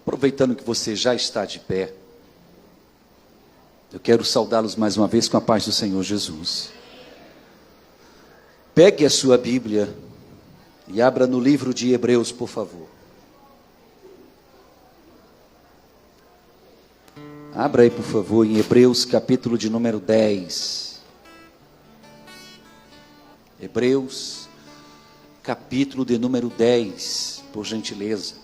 Aproveitando que você já está de pé, eu quero saudá-los mais uma vez com a paz do Senhor Jesus. Pegue a sua Bíblia e abra no livro de Hebreus, por favor. Abra aí, por favor, em Hebreus, capítulo de número 10. Hebreus, capítulo de número 10, por gentileza.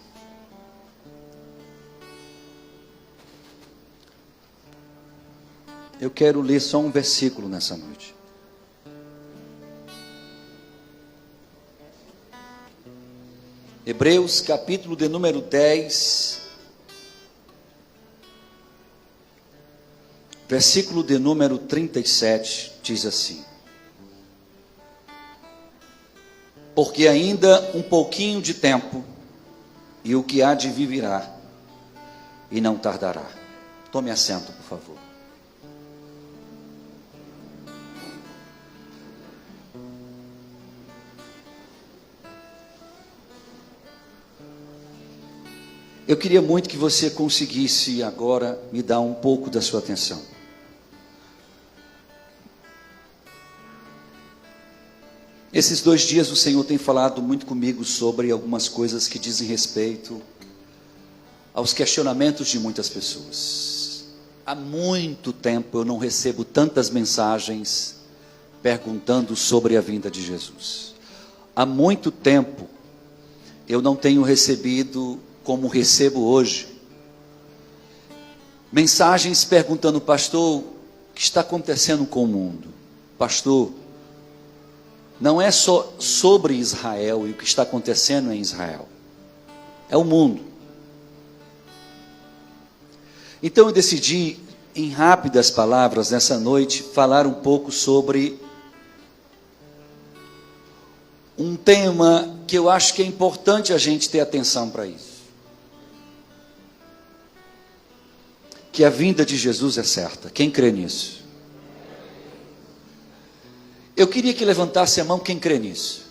Eu quero ler só um versículo nessa noite. Hebreus, capítulo de número 10, versículo de número 37, diz assim: porque ainda um pouquinho de tempo, e o que há de vir virá, e não tardará. Tome assento, por favor. Eu queria muito que você conseguisse agora me dar um pouco da sua atenção. Esses 2 dias o Senhor tem falado muito comigo sobre algumas coisas que dizem respeito aos questionamentos de muitas pessoas. Há muito tempo eu não recebo tantas mensagens perguntando sobre a vinda de Jesus. Há muito tempo eu não tenho recebido, como recebo hoje, mensagens perguntando: pastor, o que está acontecendo com o mundo? Pastor, não é só sobre Israel e o que está acontecendo em Israel, é o mundo. Então eu decidi, em rápidas palavras, nessa noite, falar um pouco sobre um tema que eu acho que é importante a gente ter atenção para isso. Que a vinda de Jesus é certa. Quem crê nisso? Eu queria que levantasse a mão quem crê nisso.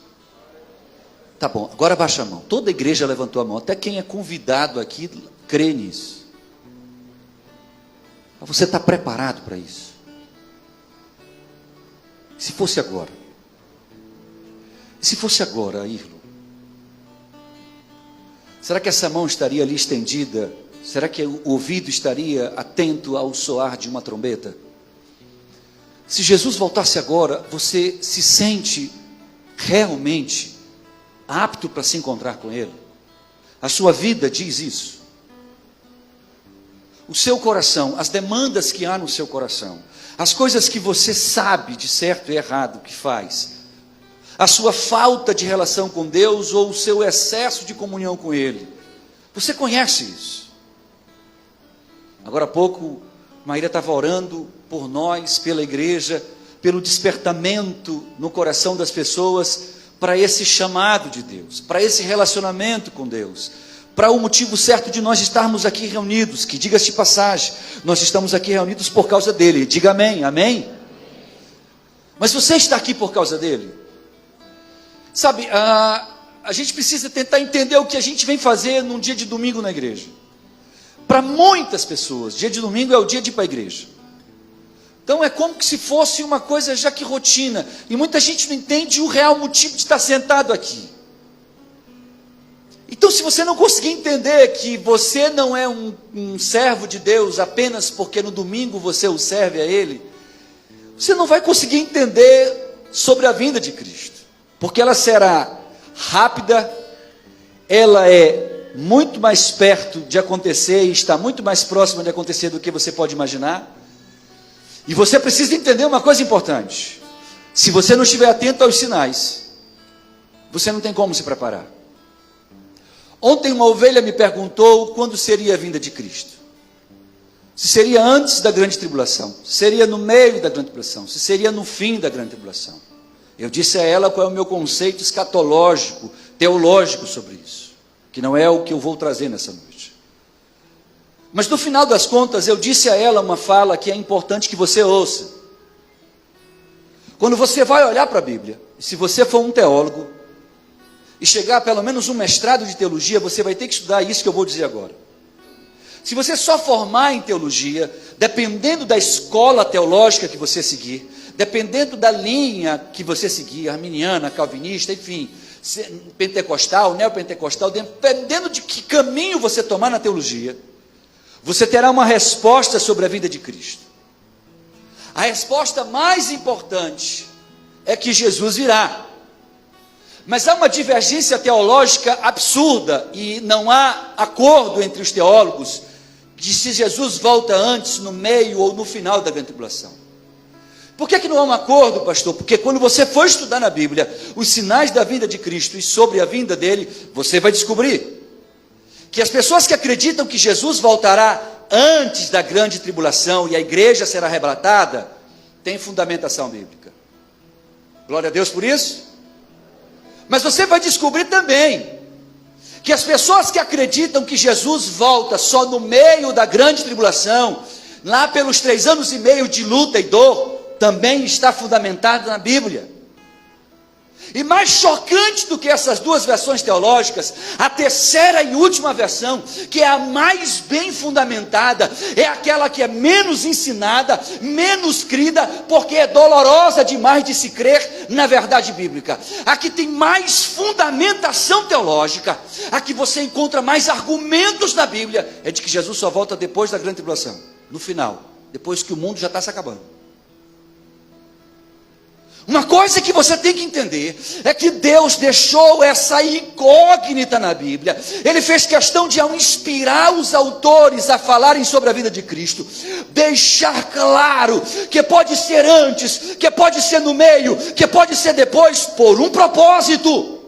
Tá bom, agora baixa a mão. Toda a igreja levantou a mão, até quem é convidado aqui crê nisso. Você está preparado para isso? Se fosse agora? Se fosse agora, Irlo? Será que essa mão estaria ali estendida? Será que o ouvido estaria atento ao soar de uma trombeta? Se Jesus voltasse agora, você se sente realmente apto para se encontrar com Ele? A sua vida diz isso. O seu coração, as demandas que há no seu coração, as coisas que você sabe de certo e errado que faz, a sua falta de relação com Deus ou o seu excesso de comunhão com Ele, você conhece isso. Agora há pouco, Maíra estava orando por nós, pela igreja, pelo despertamento no coração das pessoas para esse chamado de Deus, para esse relacionamento com Deus, para o motivo certo de nós estarmos aqui reunidos, que diga-se de passagem, nós estamos aqui reunidos por causa dele. Diga amém, amém? Mas você está aqui por causa dele? Sabe, a gente precisa tentar entender o que a gente vem fazer num dia de domingo na igreja. Para muitas pessoas, dia de domingo é o dia de ir para a igreja. Então é como se fosse uma coisa já que rotina. E muita gente não entende o real motivo de estar sentado aqui. Então, se você não conseguir entender que você não é um servo de Deus apenas porque no domingo você o serve a Ele, você não vai conseguir entender sobre a vinda de Cristo. Porque ela será rápida, ela é muito mais perto de acontecer e está muito mais próxima de acontecer do que você pode imaginar. E você precisa entender uma coisa importante: se você não estiver atento aos sinais, você não tem como se preparar. Ontem uma ovelha me perguntou quando seria a vinda de Cristo. Se seria antes da grande tribulação, se seria no meio da grande tribulação, se seria no fim da grande tribulação. Eu disse a ela qual é o meu conceito escatológico, teológico sobre isso, que não é o que eu vou trazer nessa noite. Mas no final das contas, eu disse a ela uma fala que é importante que você ouça. Quando você vai olhar para a Bíblia, se você for um teólogo, e chegar a pelo menos um mestrado de teologia, você vai ter que estudar isso que eu vou dizer agora. Se você só formar em teologia, dependendo da escola teológica que você seguir, dependendo da linha que você seguir, arminiana, calvinista, enfim, pentecostal, neopentecostal, dependendo de que caminho você tomar na teologia, você terá uma resposta sobre a vida de Cristo. A resposta mais importante é que Jesus virá. Mas há uma divergência teológica absurda, e não há acordo entre os teólogos de se Jesus volta antes, no meio ou no final da grande tribulação. Por que não há um acordo, pastor? Porque quando você for estudar na Bíblia os sinais da vinda de Cristo e sobre a vinda dele, você vai descobrir que as pessoas que acreditam que Jesus voltará antes da grande tribulação e a igreja será arrebatada, têm fundamentação bíblica. Glória a Deus por isso. Mas você vai descobrir também que as pessoas que acreditam que Jesus volta só no meio da grande tribulação, lá pelos 3 anos e meio de luta e dor, também está fundamentado na Bíblia. E mais chocante do que essas duas versões teológicas, a terceira e última versão, que é a mais bem fundamentada, é aquela que é menos ensinada, menos crida, porque é dolorosa demais de se crer na verdade bíblica. A que tem mais fundamentação teológica, a que você encontra mais argumentos na Bíblia, é de que Jesus só volta depois da grande tribulação, no final, depois que o mundo já está se acabando. Uma coisa que você tem que entender é que Deus deixou essa incógnita na Bíblia. Ele fez questão de, ao inspirar os autores a falarem sobre a vida de Cristo, deixar claro que pode ser antes, que pode ser no meio, que pode ser depois, por um propósito.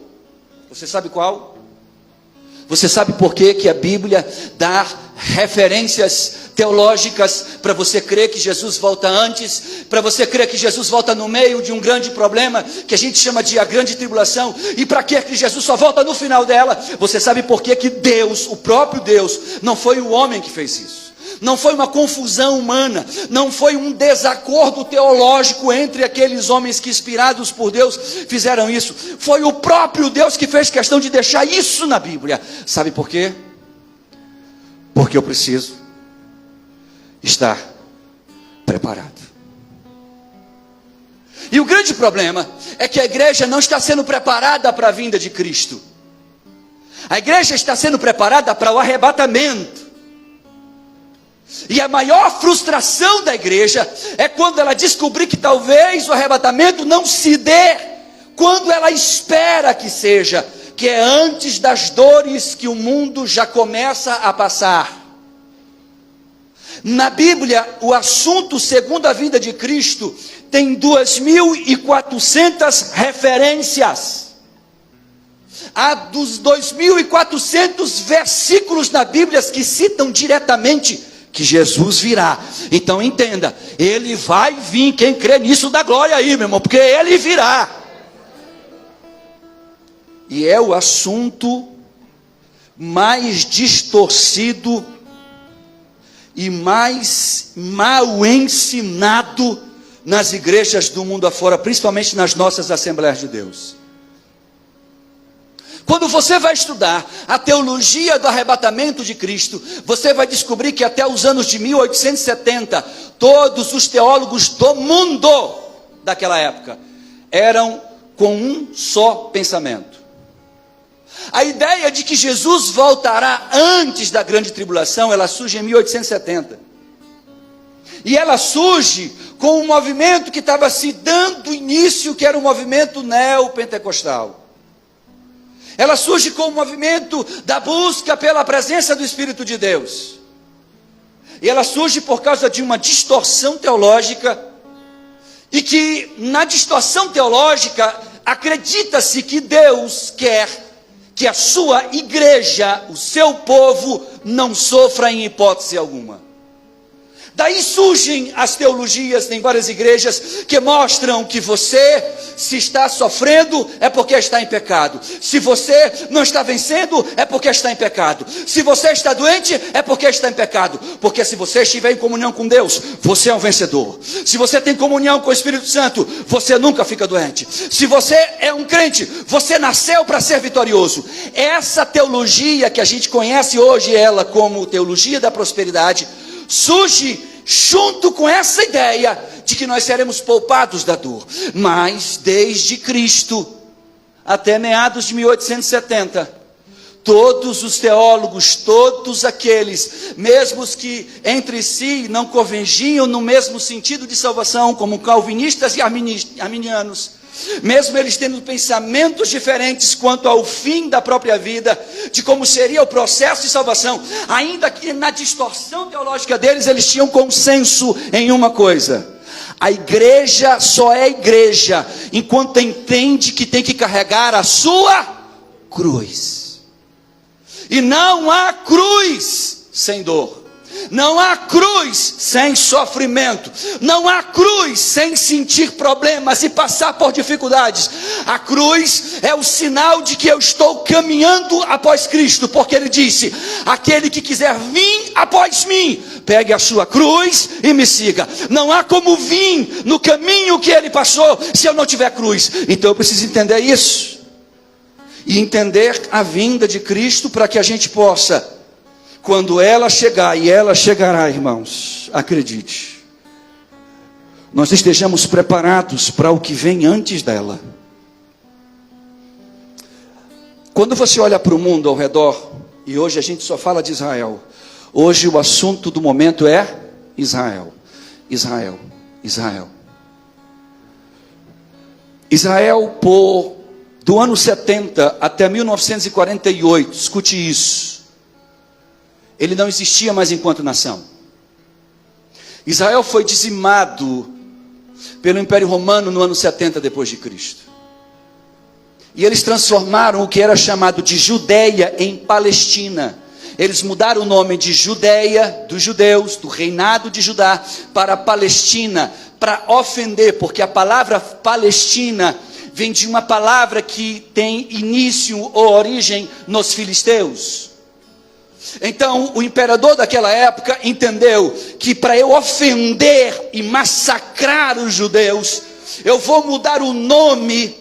Você sabe qual? Você sabe por que a Bíblia dá referências teológicas para você crer que Jesus volta antes, para você crer que Jesus volta no meio de um grande problema, que a gente chama de a grande tribulação, e para que Jesus só volta no final dela? Você sabe por que Deus, o próprio Deus, não foi o homem que fez isso? Não foi uma confusão humana, não foi um desacordo teológico entre aqueles homens que, inspirados por Deus, fizeram isso. Foi o próprio Deus que fez questão de deixar isso na Bíblia. Sabe por quê? Porque eu preciso estar preparado. E o grande problema é que a igreja não está sendo preparada para a vinda de Cristo. A igreja está sendo preparada para o arrebatamento. E a maior frustração da igreja é quando ela descobrir que talvez o arrebatamento não se dê quando ela espera que seja, que é antes das dores que o mundo já começa a passar. Na Bíblia, o assunto segundo a vinda de Cristo tem 2.400 referências. Há dos 2.400 versículos na Bíblia que citam diretamente que Jesus virá. Então entenda, ele vai vir. Quem crê nisso dá glória aí, meu irmão, porque ele virá. E é o assunto mais distorcido e mais mal ensinado nas igrejas do mundo afora, principalmente nas nossas Assembleias de Deus. Quando você vai estudar a teologia do arrebatamento de Cristo, você vai descobrir que até os anos de 1870, todos os teólogos do mundo daquela época eram com um só pensamento. A ideia de que Jesus voltará antes da grande tribulação, ela surge em 1870. E ela surge com um movimento que estava se dando início, que era o movimento neopentecostal. Ela surge com o movimento da busca pela presença do Espírito de Deus. E ela surge por causa de uma distorção teológica, e que na distorção teológica acredita-se que Deus quer que a sua igreja, o seu povo, não sofra em hipótese alguma. Daí surgem as teologias em várias igrejas que mostram que você, se está sofrendo, é porque está em pecado. Se você não está vencendo, é porque está em pecado. Se você está doente, é porque está em pecado. Porque se você estiver em comunhão com Deus, você é um vencedor. Se você tem comunhão com o Espírito Santo, você nunca fica doente. Se você é um crente, você nasceu para ser vitorioso. Essa teologia que a gente conhece hoje, ela como teologia da prosperidade, surge junto com essa ideia de que nós seremos poupados da dor. Mas desde Cristo até meados de 1870, todos os teólogos, todos aqueles, mesmo os que entre si não convergiam no mesmo sentido de salvação, como calvinistas e arminianos, mesmo eles tendo pensamentos diferentes quanto ao fim da própria vida, de como seria o processo de salvação, ainda que na distorção teológica deles, eles tinham consenso em uma coisa: a igreja só é igreja enquanto entende que tem que carregar a sua cruz. E não há cruz sem dor. Não há cruz sem sofrimento. Não há cruz sem sentir problemas e passar por dificuldades. A cruz é o sinal de que eu estou caminhando após Cristo, porque Ele disse: aquele que quiser vir após mim, pegue a sua cruz e me siga. Não há como vir no caminho que Ele passou se eu não tiver cruz. Então eu preciso entender isso e entender a vinda de Cristo, para que a gente possa, quando ela chegar, e ela chegará, irmãos, acredite, nós estejamos preparados para o que vem antes dela. Quando você olha para o mundo ao redor, e hoje a gente só fala de Israel, hoje o assunto do momento é Israel. Israel, Israel. Israel, do ano 70 até 1948, escute isso, ele não existia mais enquanto nação. Israel foi dizimado pelo Império Romano no ano 70 depois de Cristo. E eles transformaram o que era chamado de Judeia em Palestina. Eles mudaram o nome de Judeia, dos judeus, do reinado de Judá, para Palestina, para ofender, porque a palavra Palestina vem de uma palavra que tem início ou origem nos filisteus. Então o imperador daquela época entendeu que para eu ofender e massacrar os judeus, eu vou mudar o nome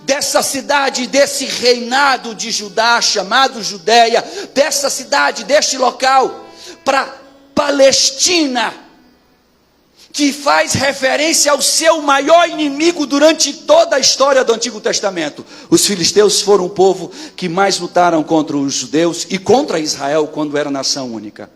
dessa cidade, desse reinado de Judá, chamado Judeia, dessa cidade, deste local, para Palestina, que faz referência ao seu maior inimigo durante toda a história do Antigo Testamento. Os filisteus foram o povo que mais lutaram contra os judeus e contra Israel quando era nação única.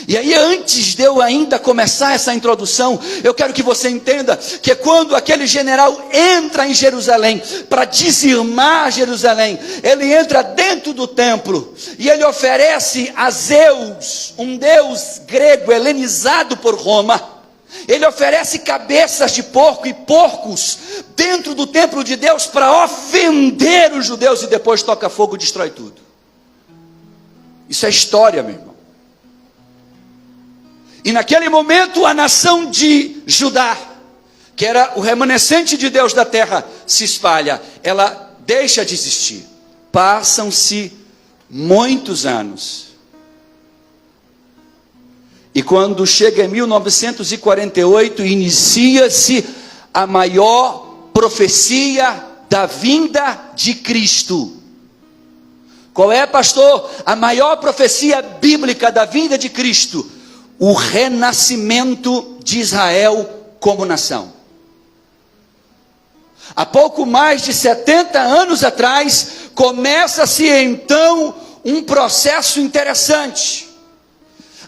E aí, antes de eu ainda começar essa introdução, eu quero que você entenda que quando aquele general entra em Jerusalém para dizimar Jerusalém, ele entra dentro do templo e ele oferece a Zeus, um deus grego helenizado por Roma. Ele oferece cabeças de porco e porcos dentro do templo de Deus para ofender os judeus, e depois toca fogo e destrói tudo. Isso é história, meu irmão. E naquele momento a nação de Judá, que era o remanescente de Deus da terra, se espalha. Ela deixa de existir. Passam-se muitos anos. E quando chega em 1948, inicia-se a maior profecia da vinda de Cristo. Qual é, pastor? A maior profecia bíblica da vinda de Cristo: o renascimento de Israel como nação. Há pouco mais de 70 anos atrás, começa-se então um processo interessante,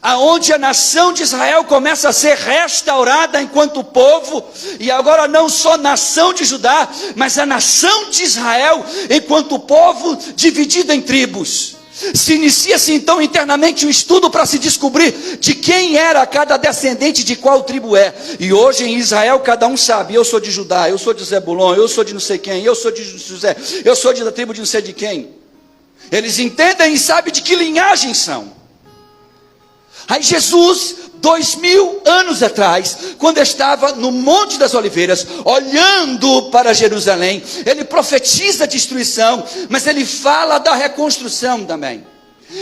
aonde a nação de Israel começa a ser restaurada enquanto povo, e agora não só nação de Judá, mas a nação de Israel enquanto povo dividido em tribos. Se inicia-se então internamente um estudo para se descobrir de quem era cada descendente, de qual tribo é. E hoje em Israel cada um sabe: eu sou de Judá, eu sou de Zebulon, eu sou de não sei quem, eu sou de José, eu sou da tribo de não sei de quem. Eles entendem e sabem de que linhagem são. Aí Jesus 2000 anos atrás, quando estava no Monte das Oliveiras, olhando para Jerusalém, ele profetiza a destruição, mas ele fala da reconstrução também.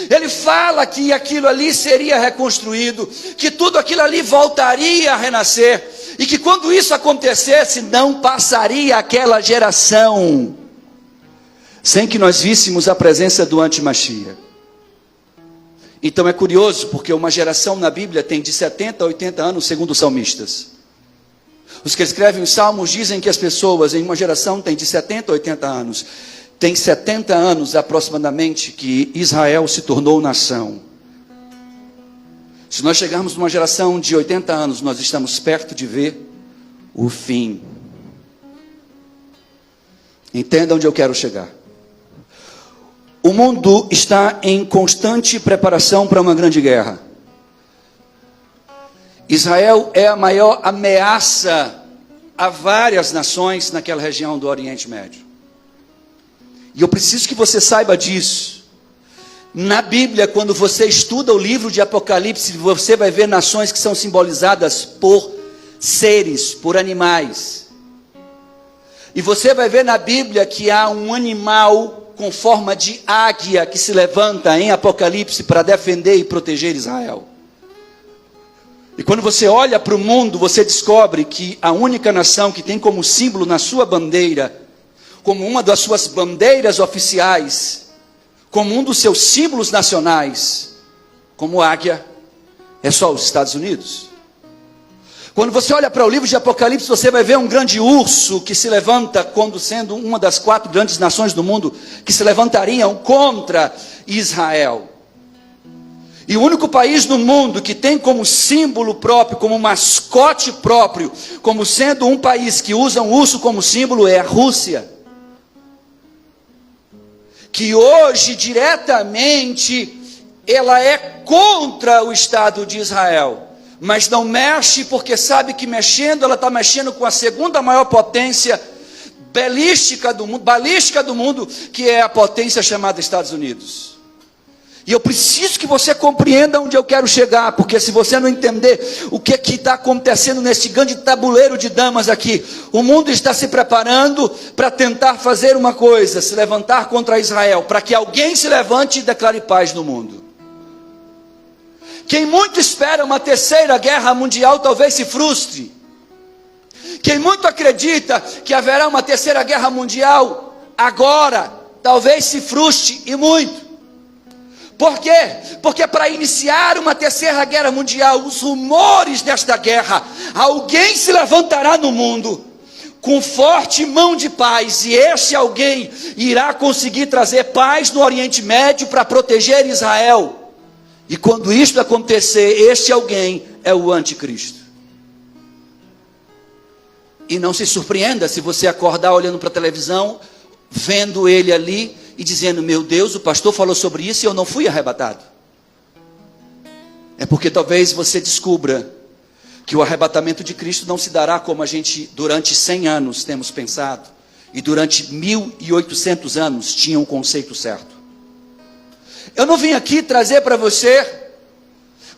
Ele fala que aquilo ali seria reconstruído, que tudo aquilo ali voltaria a renascer, e que quando isso acontecesse, não passaria aquela geração sem que nós víssemos a presença do anti-Machia. Então é curioso, porque uma geração na Bíblia tem de 70 a 80 anos, segundo os salmistas. Os que escrevem os salmos dizem que as pessoas em uma geração têm de 70 a 80 anos. Tem 70 anos aproximadamente que Israel se tornou nação. Se nós chegarmos numa geração de 80 anos, nós estamos perto de ver o fim. Entenda onde eu quero chegar. O mundo está em constante preparação para uma grande guerra. Israel é a maior ameaça a várias nações naquela região do Oriente Médio. E eu preciso que você saiba disso. Na Bíblia, quando você estuda o livro de Apocalipse, você vai ver nações que são simbolizadas por seres, por animais. E você vai ver na Bíblia que há um animal com forma de águia que se levanta em Apocalipse para defender e proteger Israel. E quando você olha para o mundo, você descobre que a única nação que tem como símbolo na sua bandeira, como uma das suas bandeiras oficiais, como um dos seus símbolos nacionais, como águia, é só os Estados Unidos. Quando você olha para o livro de Apocalipse, você vai ver um grande urso que se levanta, quando sendo uma das 4 grandes nações do mundo, que se levantariam contra Israel. E o único país no mundo que tem como símbolo próprio, como mascote próprio, como sendo um país que usa um urso como símbolo, é a Rússia. Que hoje, diretamente, ela é contra o Estado de Israel. Mas não mexe, porque sabe que mexendo, ela está mexendo com a segunda maior potência balística do mundo, que é a potência chamada Estados Unidos. E eu preciso que você compreenda onde eu quero chegar, porque se você não entender o que está acontecendo nesse grande tabuleiro de damas aqui, o mundo está se preparando para tentar fazer uma coisa, se levantar contra Israel, para que alguém se levante e declare paz no mundo. Quem muito espera uma terceira guerra mundial talvez se frustre. Quem muito acredita que haverá uma terceira guerra mundial agora, talvez se frustre e muito. Por quê? Porque para iniciar uma terceira guerra mundial, os rumores desta guerra, alguém se levantará no mundo com forte mão de paz, e esse alguém irá conseguir trazer paz no Oriente Médio para proteger Israel. E quando isto acontecer, esse alguém é o anticristo. E não se surpreenda se você acordar olhando para a televisão, vendo ele ali e dizendo: meu Deus, o pastor falou sobre isso e eu não fui arrebatado. É porque talvez você descubra que o arrebatamento de Cristo não se dará como a gente durante 100 anos temos pensado, e durante 1800 anos tinha um conceito certo. Eu não vim aqui trazer para você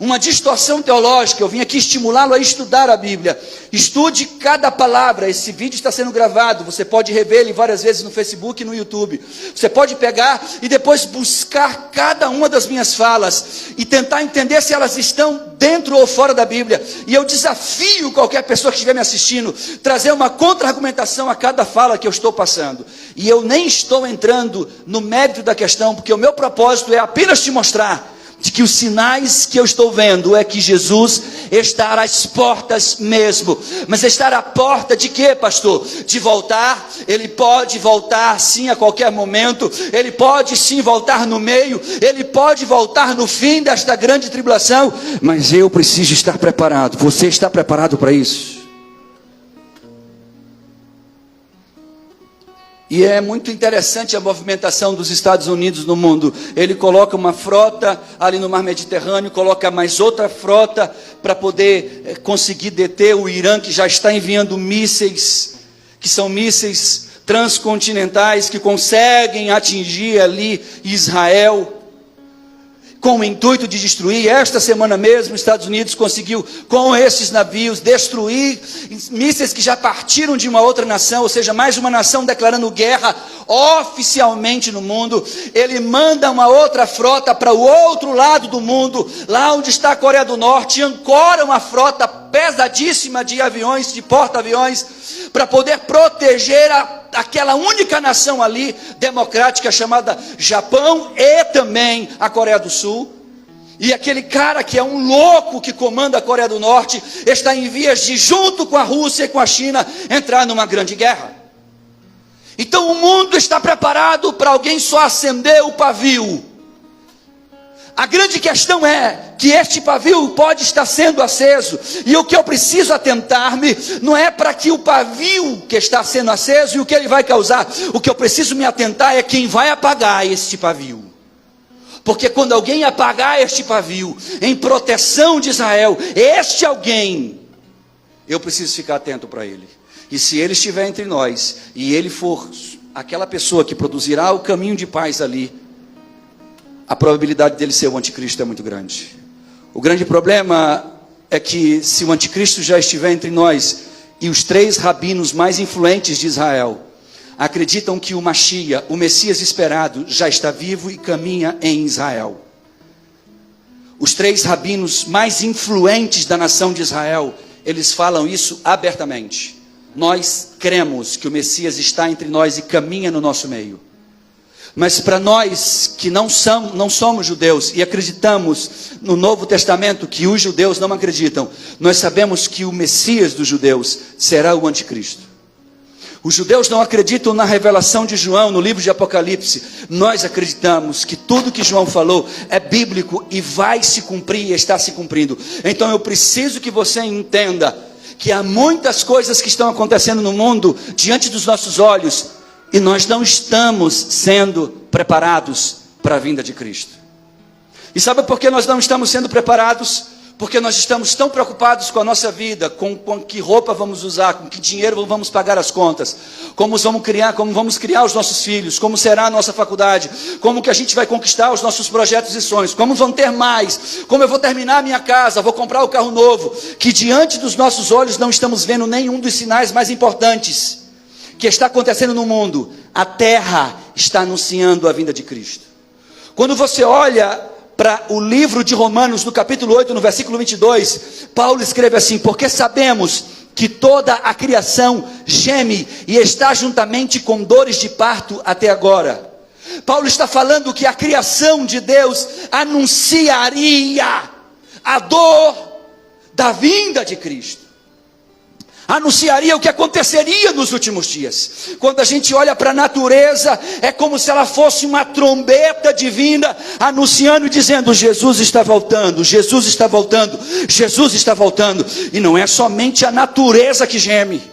uma distorção teológica, eu vim aqui estimulá-lo a estudar a Bíblia. Estude cada palavra. Esse vídeo está sendo gravado, você pode rever ele várias vezes no Facebook e no YouTube. Você pode pegar e depois buscar cada uma das minhas falas e tentar entender se elas estão dentro ou fora da Bíblia. E eu desafio qualquer pessoa que estiver me assistindo trazer uma contra-argumentação a cada fala que eu estou passando. E eu nem estou entrando no mérito da questão, porque o meu propósito é apenas te mostrar de que os sinais que eu estou vendo é que Jesus está às portas mesmo. Mas estar à porta de quê, pastor? De voltar. Ele pode voltar sim a qualquer momento. Ele pode sim voltar no meio. Ele pode voltar no fim desta grande tribulação. Mas eu preciso estar preparado. Você está preparado para isso? E é muito interessante a movimentação dos Estados Unidos no mundo. Ele coloca uma frota ali no mar Mediterrâneo, coloca mais outra frota para poder conseguir deter o Irã, que já está enviando mísseis, que são mísseis transcontinentais, que conseguem atingir ali Israel. com o intuito de destruir. Esta semana mesmo, os Estados Unidos conseguiu, com esses navios, destruir mísseis que já partiram de uma outra nação, ou seja, mais uma nação declarando guerra oficialmente no mundo. Ele manda uma outra frota para o outro lado do mundo, lá onde está a Coreia do Norte, e ancora uma frota pesadíssima de aviões, de porta-aviões, para poder proteger aquela única nação ali, democrática, chamada Japão, e também a Coreia do Sul. E aquele cara que é um louco que comanda a Coreia do Norte, está em vias de, junto com a Rússia e com a China, entrar numa grande guerra. Então o mundo está preparado para alguém só acender o pavio. A grande questão é que este pavio pode estar sendo aceso, e o que eu preciso atentar-me não é para que o pavio que está sendo aceso e o que ele vai causar. O que eu preciso me atentar é quem vai apagar este pavio. Porque quando alguém apagar este pavio em proteção de Israel, este alguém, eu preciso ficar atento para ele. E se ele estiver entre nós, e ele for aquela pessoa que produzirá o caminho de paz ali, a probabilidade dele ser o anticristo é muito grande. O grande problema é que se o anticristo já estiver entre nós, e os 3 rabinos mais influentes de Israel acreditam que o Mashiach, o Messias esperado, já está vivo e caminha em Israel. Os 3 rabinos mais influentes da nação de Israel, eles falam isso abertamente. Nós cremos que o Messias está entre nós e caminha no nosso meio. Mas para nós que não somos judeus e acreditamos no Novo Testamento, que os judeus não acreditam, nós sabemos que o Messias dos judeus será o anticristo. Os judeus não acreditam na revelação de João, no livro de Apocalipse. Nós acreditamos que tudo que João falou é bíblico e vai se cumprir e está se cumprindo. Então eu preciso que você entenda que há muitas coisas que estão acontecendo no mundo diante dos nossos olhos, e nós não estamos sendo preparados para a vinda de Cristo. E sabe por que nós não estamos sendo preparados? Porque nós estamos tão preocupados com a nossa vida, com que roupa vamos usar, com que dinheiro vamos pagar as contas, como vamos criar os nossos filhos, como será a nossa faculdade, como que a gente vai conquistar os nossos projetos e sonhos, como vão ter mais, como eu vou terminar a minha casa, vou comprar o carro novo, que diante dos nossos olhos não estamos vendo nenhum dos sinais mais importantes que está acontecendo no mundo. A terra está anunciando a vinda de Cristo. Quando você olha para o livro de Romanos, no capítulo 8, no versículo 22, Paulo escreve assim: porque sabemos que toda a criação geme e está juntamente com dores de parto até agora. Paulo está falando que a criação de Deus anunciaria a dor da vinda de Cristo. Anunciaria o que aconteceria nos últimos dias. Quando a gente olha para a natureza, é como se ela fosse uma trombeta divina, anunciando e dizendo: Jesus está voltando, Jesus está voltando, Jesus está voltando. E não é somente a natureza que geme.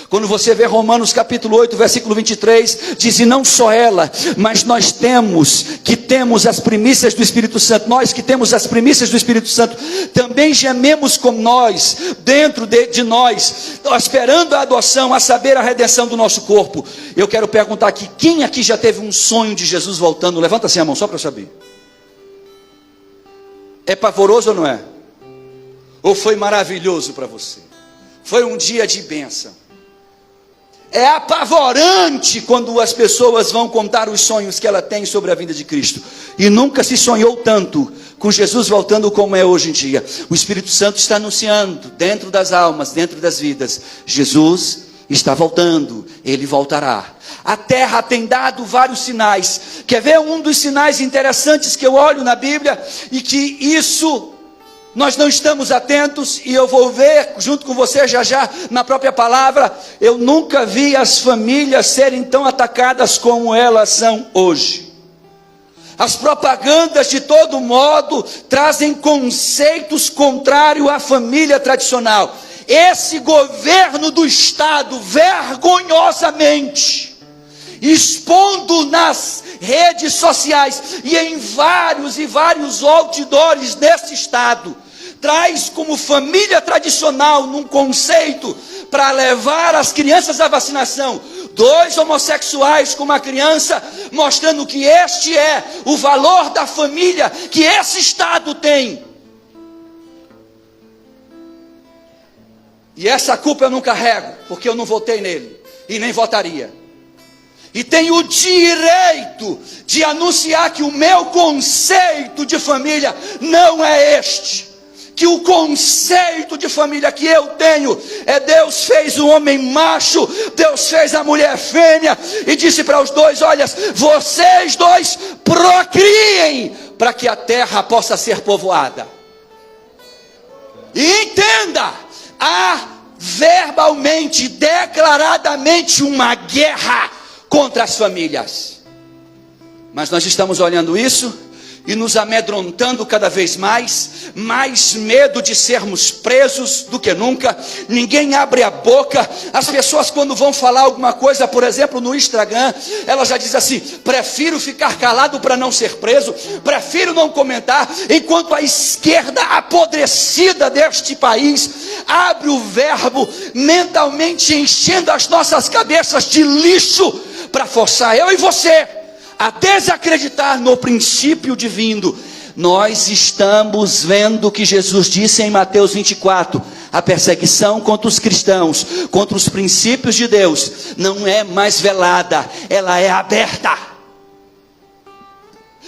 Quando você vê Romanos capítulo 8, versículo 23, diz: e não só ela, mas nós temos as primícias do Espírito Santo. Nós que temos as primícias do Espírito Santo, também gememos com nós, dentro de nós, esperando a adoção, a saber, a redenção do nosso corpo. Eu quero perguntar aqui: quem aqui já teve um sonho de Jesus voltando? Levanta assim a mão, só para eu saber. É pavoroso ou não é? Ou foi maravilhoso para você? Foi um dia de bênção? É apavorante quando as pessoas vão contar os sonhos que ela tem sobre a vinda de Cristo. E nunca se sonhou tanto com Jesus voltando como é hoje em dia. O Espírito Santo está anunciando dentro das almas, dentro das vidas: Jesus está voltando, Ele voltará. A terra tem dado vários sinais. Quer ver um dos sinais interessantes que eu olho na Bíblia, e que isso nós não estamos atentos, e eu vou ver junto com você já na própria palavra? Eu nunca vi as famílias serem tão atacadas como elas são hoje. As propagandas de todo modo trazem conceitos contrários à família tradicional. Esse governo do Estado, vergonhosamente, expondo nas redes sociais e em vários outdoors nesse estado, traz como família tradicional, num conceito para levar as crianças à vacinação, 2 homossexuais com uma criança, mostrando que este é o valor da família que esse Estado tem. E essa culpa eu não carrego, porque eu não votei nele, e nem votaria. E tenho o direito de anunciar que o meu conceito de família não é este. Que o conceito de família que eu tenho é: Deus fez o homem macho, Deus fez a mulher fêmea, e disse para os dois: olha, vocês dois procriem, para que a terra possa ser povoada. E entenda, há verbalmente, declaradamente uma guerra contra as famílias. Mas nós estamos olhando isso e nos amedrontando cada vez mais medo de sermos presos do que nunca. Ninguém abre a boca. As pessoas, quando vão falar alguma coisa, por exemplo no Instagram, elas já dizem assim: prefiro ficar calado para não ser preso, prefiro não comentar, enquanto a esquerda apodrecida deste país abre o verbo, mentalmente enchendo as nossas cabeças de lixo, para forçar eu e você a desacreditar no princípio divino. Nós estamos vendo que Jesus disse em Mateus 24: a perseguição contra os cristãos, contra os princípios de Deus, não é mais velada, ela é aberta.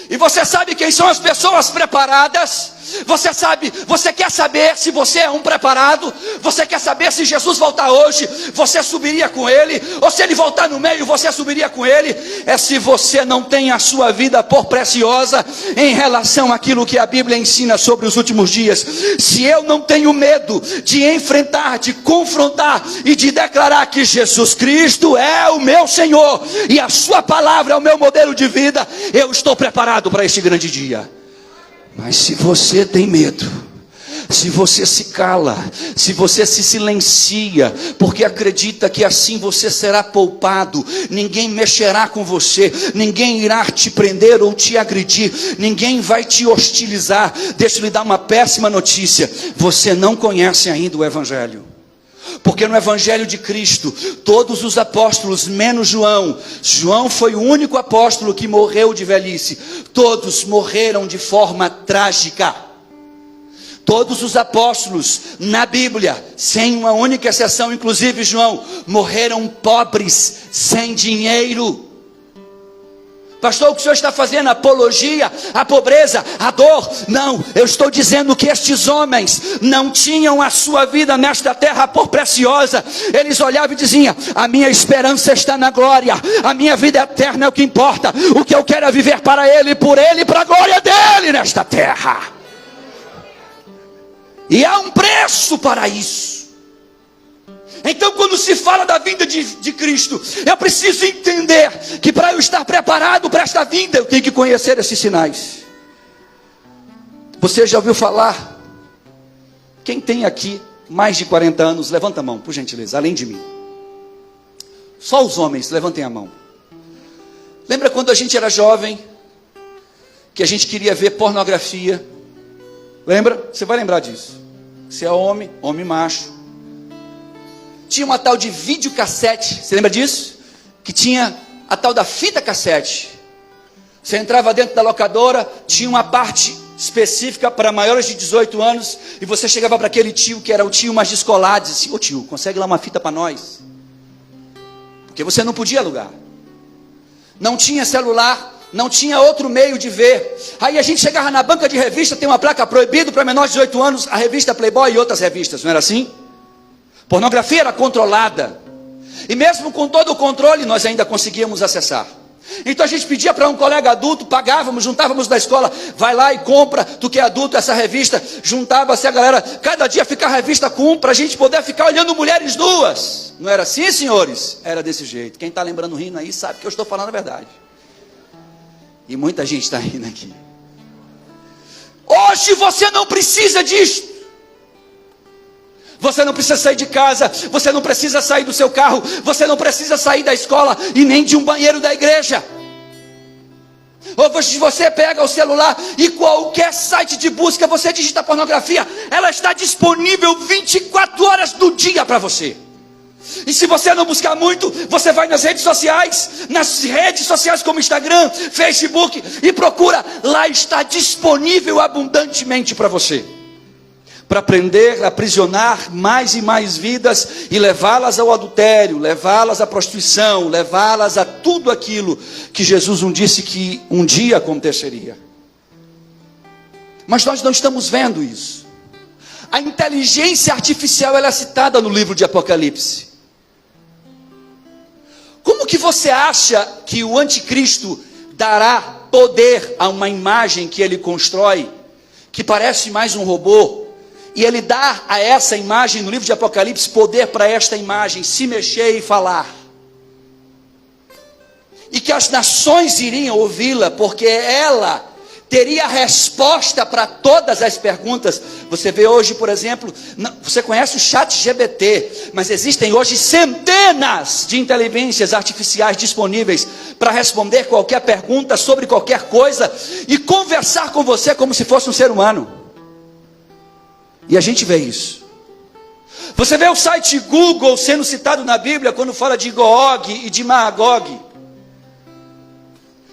E você sabe quem são as pessoas preparadas? Você quer saber se você é um preparado? Você quer saber se Jesus voltar hoje, você subiria com ele? Ou se ele voltar no meio, você subiria com ele? É se você não tem a sua vida por preciosa em relação àquilo que a Bíblia ensina sobre os últimos dias. Se eu não tenho medo de enfrentar, de confrontar e de declarar que Jesus Cristo é o meu Senhor e a sua palavra é o meu modelo de vida, eu estou preparado para este grande dia. Mas se você tem medo, se você se cala, se você se silencia, porque acredita que assim você será poupado, ninguém mexerá com você, ninguém irá te prender ou te agredir, ninguém vai te hostilizar, deixa eu lhe dar uma péssima notícia: você não conhece ainda o Evangelho. Porque no Evangelho de Cristo, todos os apóstolos, menos João foi o único apóstolo que morreu de velhice. Todos morreram de forma trágica. Todos os apóstolos na Bíblia, sem uma única exceção, inclusive João, morreram pobres, sem dinheiro. Pastor, o que o senhor está fazendo? Apologia à pobreza, à dor? Não, eu estou dizendo que estes homens não tinham a sua vida nesta terra por preciosa. Eles olhavam e diziam: a minha esperança está na glória, a minha vida eterna é o que importa, o que eu quero é viver para Ele, por Ele, para a glória dEle nesta terra. E há um preço para isso. Então, quando se fala da vinda de Cristo, eu preciso entender que para eu estar preparado para esta vinda, eu tenho que conhecer esses sinais. Você já ouviu falar? Quem tem aqui mais de 40 anos, levanta a mão, por gentileza, além de mim. Só os homens, levantem a mão. Lembra quando a gente era jovem, que a gente queria ver pornografia? Lembra? Você vai lembrar disso. Você é homem macho. Tinha uma tal de videocassete, você lembra disso? Que tinha a tal da fita cassete. Você entrava dentro da locadora, tinha uma parte específica para maiores de 18 anos, e você chegava para aquele tio, que era o tio mais descolado, e dizia assim: ô tio, consegue lá uma fita para nós? Porque você não podia alugar. Não tinha celular, não tinha outro meio de ver. Aí a gente chegava na banca de revista, tem uma placa proibido para menores de 18 anos, a revista Playboy e outras revistas, não era assim? Pornografia era controlada. E mesmo com todo o controle, nós ainda conseguíamos acessar. Então a gente pedia para um colega adulto, pagávamos, juntávamos da escola: vai lá e compra, tu que é adulto, essa revista. Juntava-se a galera, cada dia ficar a revista com um, para a gente poder ficar olhando mulheres nuas. Não era assim, senhores? Era desse jeito. Quem está lembrando, rindo aí, sabe que eu estou falando a verdade. E muita gente está rindo aqui. Hoje você não precisa disso. Você não precisa sair de casa, você não precisa sair do seu carro, você não precisa sair da escola e nem de um banheiro da igreja. Hoje você pega o celular e qualquer site de busca, você digita pornografia, ela está disponível 24 horas do dia para você. E se você não buscar muito, você vai nas redes sociais como Instagram, Facebook, e procura, lá está disponível abundantemente para você, para prender, aprisionar mais e mais vidas, e levá-las ao adultério, levá-las à prostituição, levá-las a tudo aquilo que Jesus disse que um dia aconteceria. Mas nós não estamos vendo isso. A inteligência artificial, ela é citada no livro de Apocalipse. Como que você acha que o anticristo dará poder a uma imagem que ele constrói, que parece mais um robô, e ele dá a essa imagem, no livro de Apocalipse, poder para esta imagem se mexer e falar, e que as nações iriam ouvi-la, porque ela teria a resposta para todas as perguntas. Você vê hoje, por exemplo, você conhece o ChatGPT, mas existem hoje centenas de inteligências artificiais disponíveis para responder qualquer pergunta sobre qualquer coisa e conversar com você como se fosse um ser humano. E a gente vê isso. Você vê o site Google sendo citado na Bíblia quando fala de Gog e de Magog.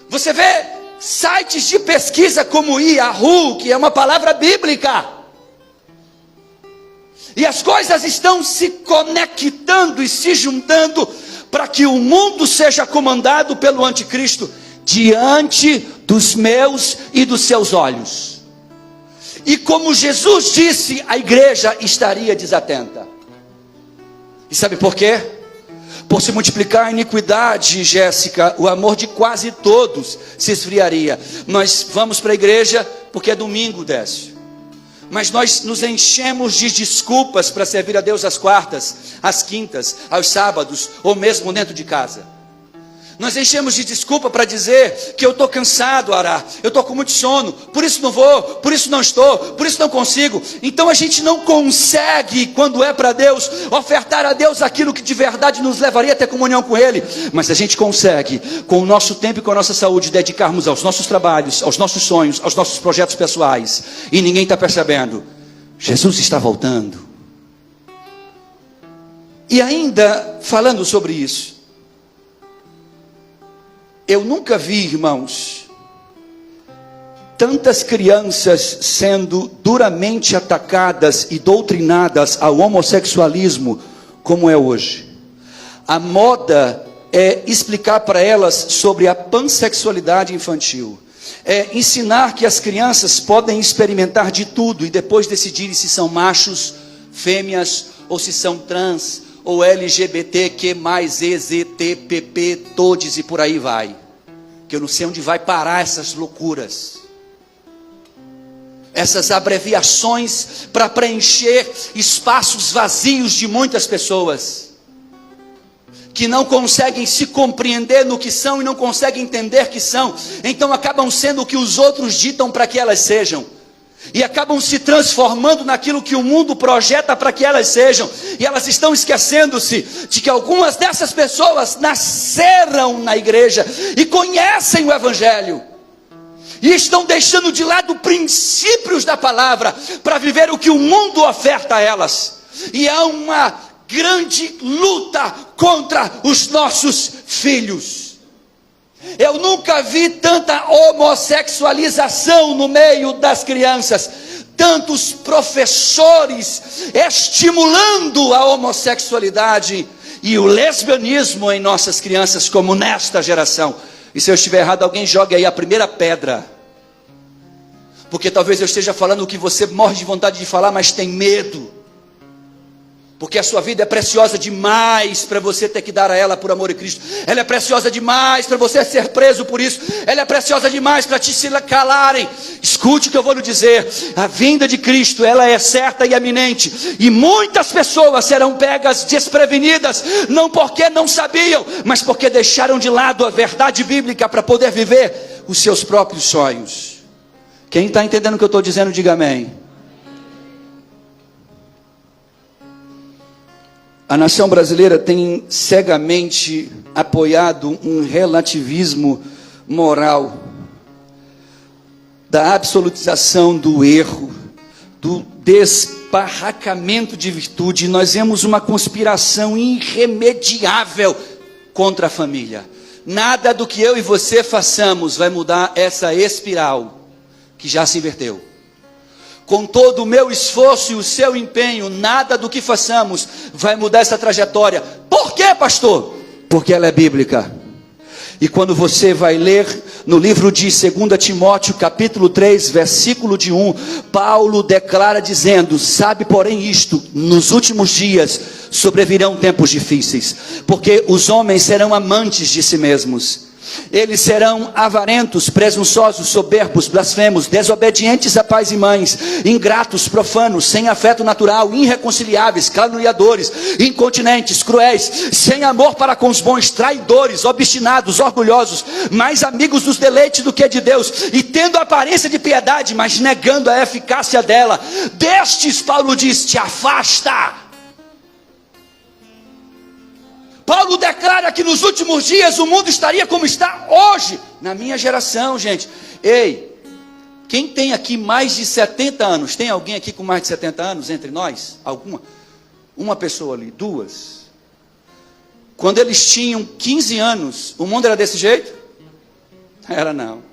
Você vê sites de pesquisa como Yahoo, que é uma palavra bíblica. E as coisas estão se conectando e se juntando para que o mundo seja comandado pelo anticristo diante dos meus e dos seus olhos. E como Jesus disse, a igreja estaria desatenta. E sabe por quê? Por se multiplicar a iniquidade, Jéssica, o amor de quase todos se esfriaria. Nós vamos para a igreja porque é domingo, Décio. Mas nós nos enchemos de desculpas para servir a Deus às quartas, às quintas, aos sábados, ou mesmo dentro de casa. Nós enchemos de desculpa para dizer que eu estou cansado, Ará, eu estou com muito sono, por isso não vou, por isso não estou, por isso não consigo. Então a gente não consegue, quando é para Deus, ofertar a Deus aquilo que de verdade nos levaria a ter comunhão com Ele. Mas a gente consegue, com o nosso tempo e com a nossa saúde, dedicarmos aos nossos trabalhos, aos nossos sonhos, aos nossos projetos pessoais. E ninguém está percebendo. Jesus está voltando. E ainda, falando sobre isso, eu nunca vi, irmãos, tantas crianças sendo duramente atacadas e doutrinadas ao homossexualismo como é hoje. A moda é explicar para elas sobre a pansexualidade infantil. É ensinar que as crianças podem experimentar de tudo e depois decidirem se são machos, fêmeas, ou se são trans, ou LGBTQ+, EZTPP, todes e por aí vai. Que eu não sei onde vai parar essas loucuras. Essas abreviações para preencher espaços vazios de muitas pessoas. Que não conseguem se compreender no que são e não conseguem entender que são. Então acabam sendo o que os outros ditam para que elas sejam. E acabam se transformando naquilo que o mundo projeta para que elas sejam. E elas estão esquecendo-se de que algumas dessas pessoas nasceram na igreja e conhecem o Evangelho. E estão deixando de lado princípios da palavra para viver o que o mundo oferta a elas. E há uma grande luta contra os nossos filhos. Eu nunca vi tanta homossexualização no meio das crianças, tantos professores estimulando a homossexualidade e o lesbianismo em nossas crianças como nesta geração. E se eu estiver errado, alguém jogue aí a primeira pedra, porque talvez eu esteja falando o que você morre de vontade de falar, mas tem medo. Porque a sua vida é preciosa demais para você ter que dar a ela por amor a Cristo. Ela é preciosa demais para você ser preso por isso. Ela é preciosa demais para te se calarem. Escute o que eu vou lhe dizer. A vinda de Cristo, ela é certa e eminente. E muitas pessoas serão pegas desprevenidas. Não porque não sabiam, mas porque deixaram de lado a verdade bíblica para poder viver os seus próprios sonhos. Quem está entendendo o que eu estou dizendo, diga amém. A nação brasileira tem cegamente apoiado um relativismo moral, da absolutização do erro, do esparracamento de virtude, nós vemos uma conspiração irremediável contra a família. Nada do que eu e você façamos vai mudar essa espiral que já se inverteu. Com todo o meu esforço e o seu empenho, nada do que façamos vai mudar essa trajetória. Por quê, pastor? Porque ela é bíblica. E quando você vai ler no livro de 2 Timóteo, capítulo 3, versículo de 1, Paulo declara dizendo: sabe, porém, isto, nos últimos dias sobrevirão tempos difíceis, porque os homens serão amantes de si mesmos. Eles serão avarentos, presunçosos, soberbos, blasfemos, desobedientes a pais e mães, ingratos, profanos, sem afeto natural, irreconciliáveis, caluniadores, incontinentes, cruéis, sem amor para com os bons, traidores, obstinados, orgulhosos, mais amigos dos deleites do que de Deus, e tendo aparência de piedade, mas negando a eficácia dela. Destes, Paulo diz: te afasta. Paulo declara que nos últimos dias o mundo estaria como está hoje, na minha geração, gente. Ei, quem tem aqui mais de 70 anos? Tem alguém aqui com mais de 70 anos entre nós? Alguma? Uma pessoa ali, duas. Quando eles tinham 15 anos, o mundo era desse jeito? Era não.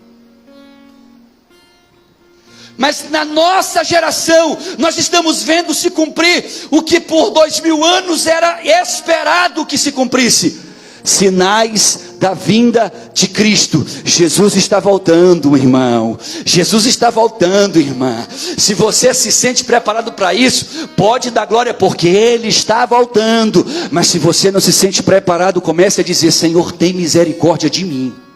Mas na nossa geração, nós estamos vendo se cumprir o que por 2000 anos era esperado que se cumprisse. Sinais da vinda de Cristo. Jesus está voltando, irmão. Jesus está voltando, irmã. Se você se sente preparado para isso, pode dar glória, porque Ele está voltando. Mas se você não se sente preparado, comece a dizer: Senhor, tem misericórdia de mim.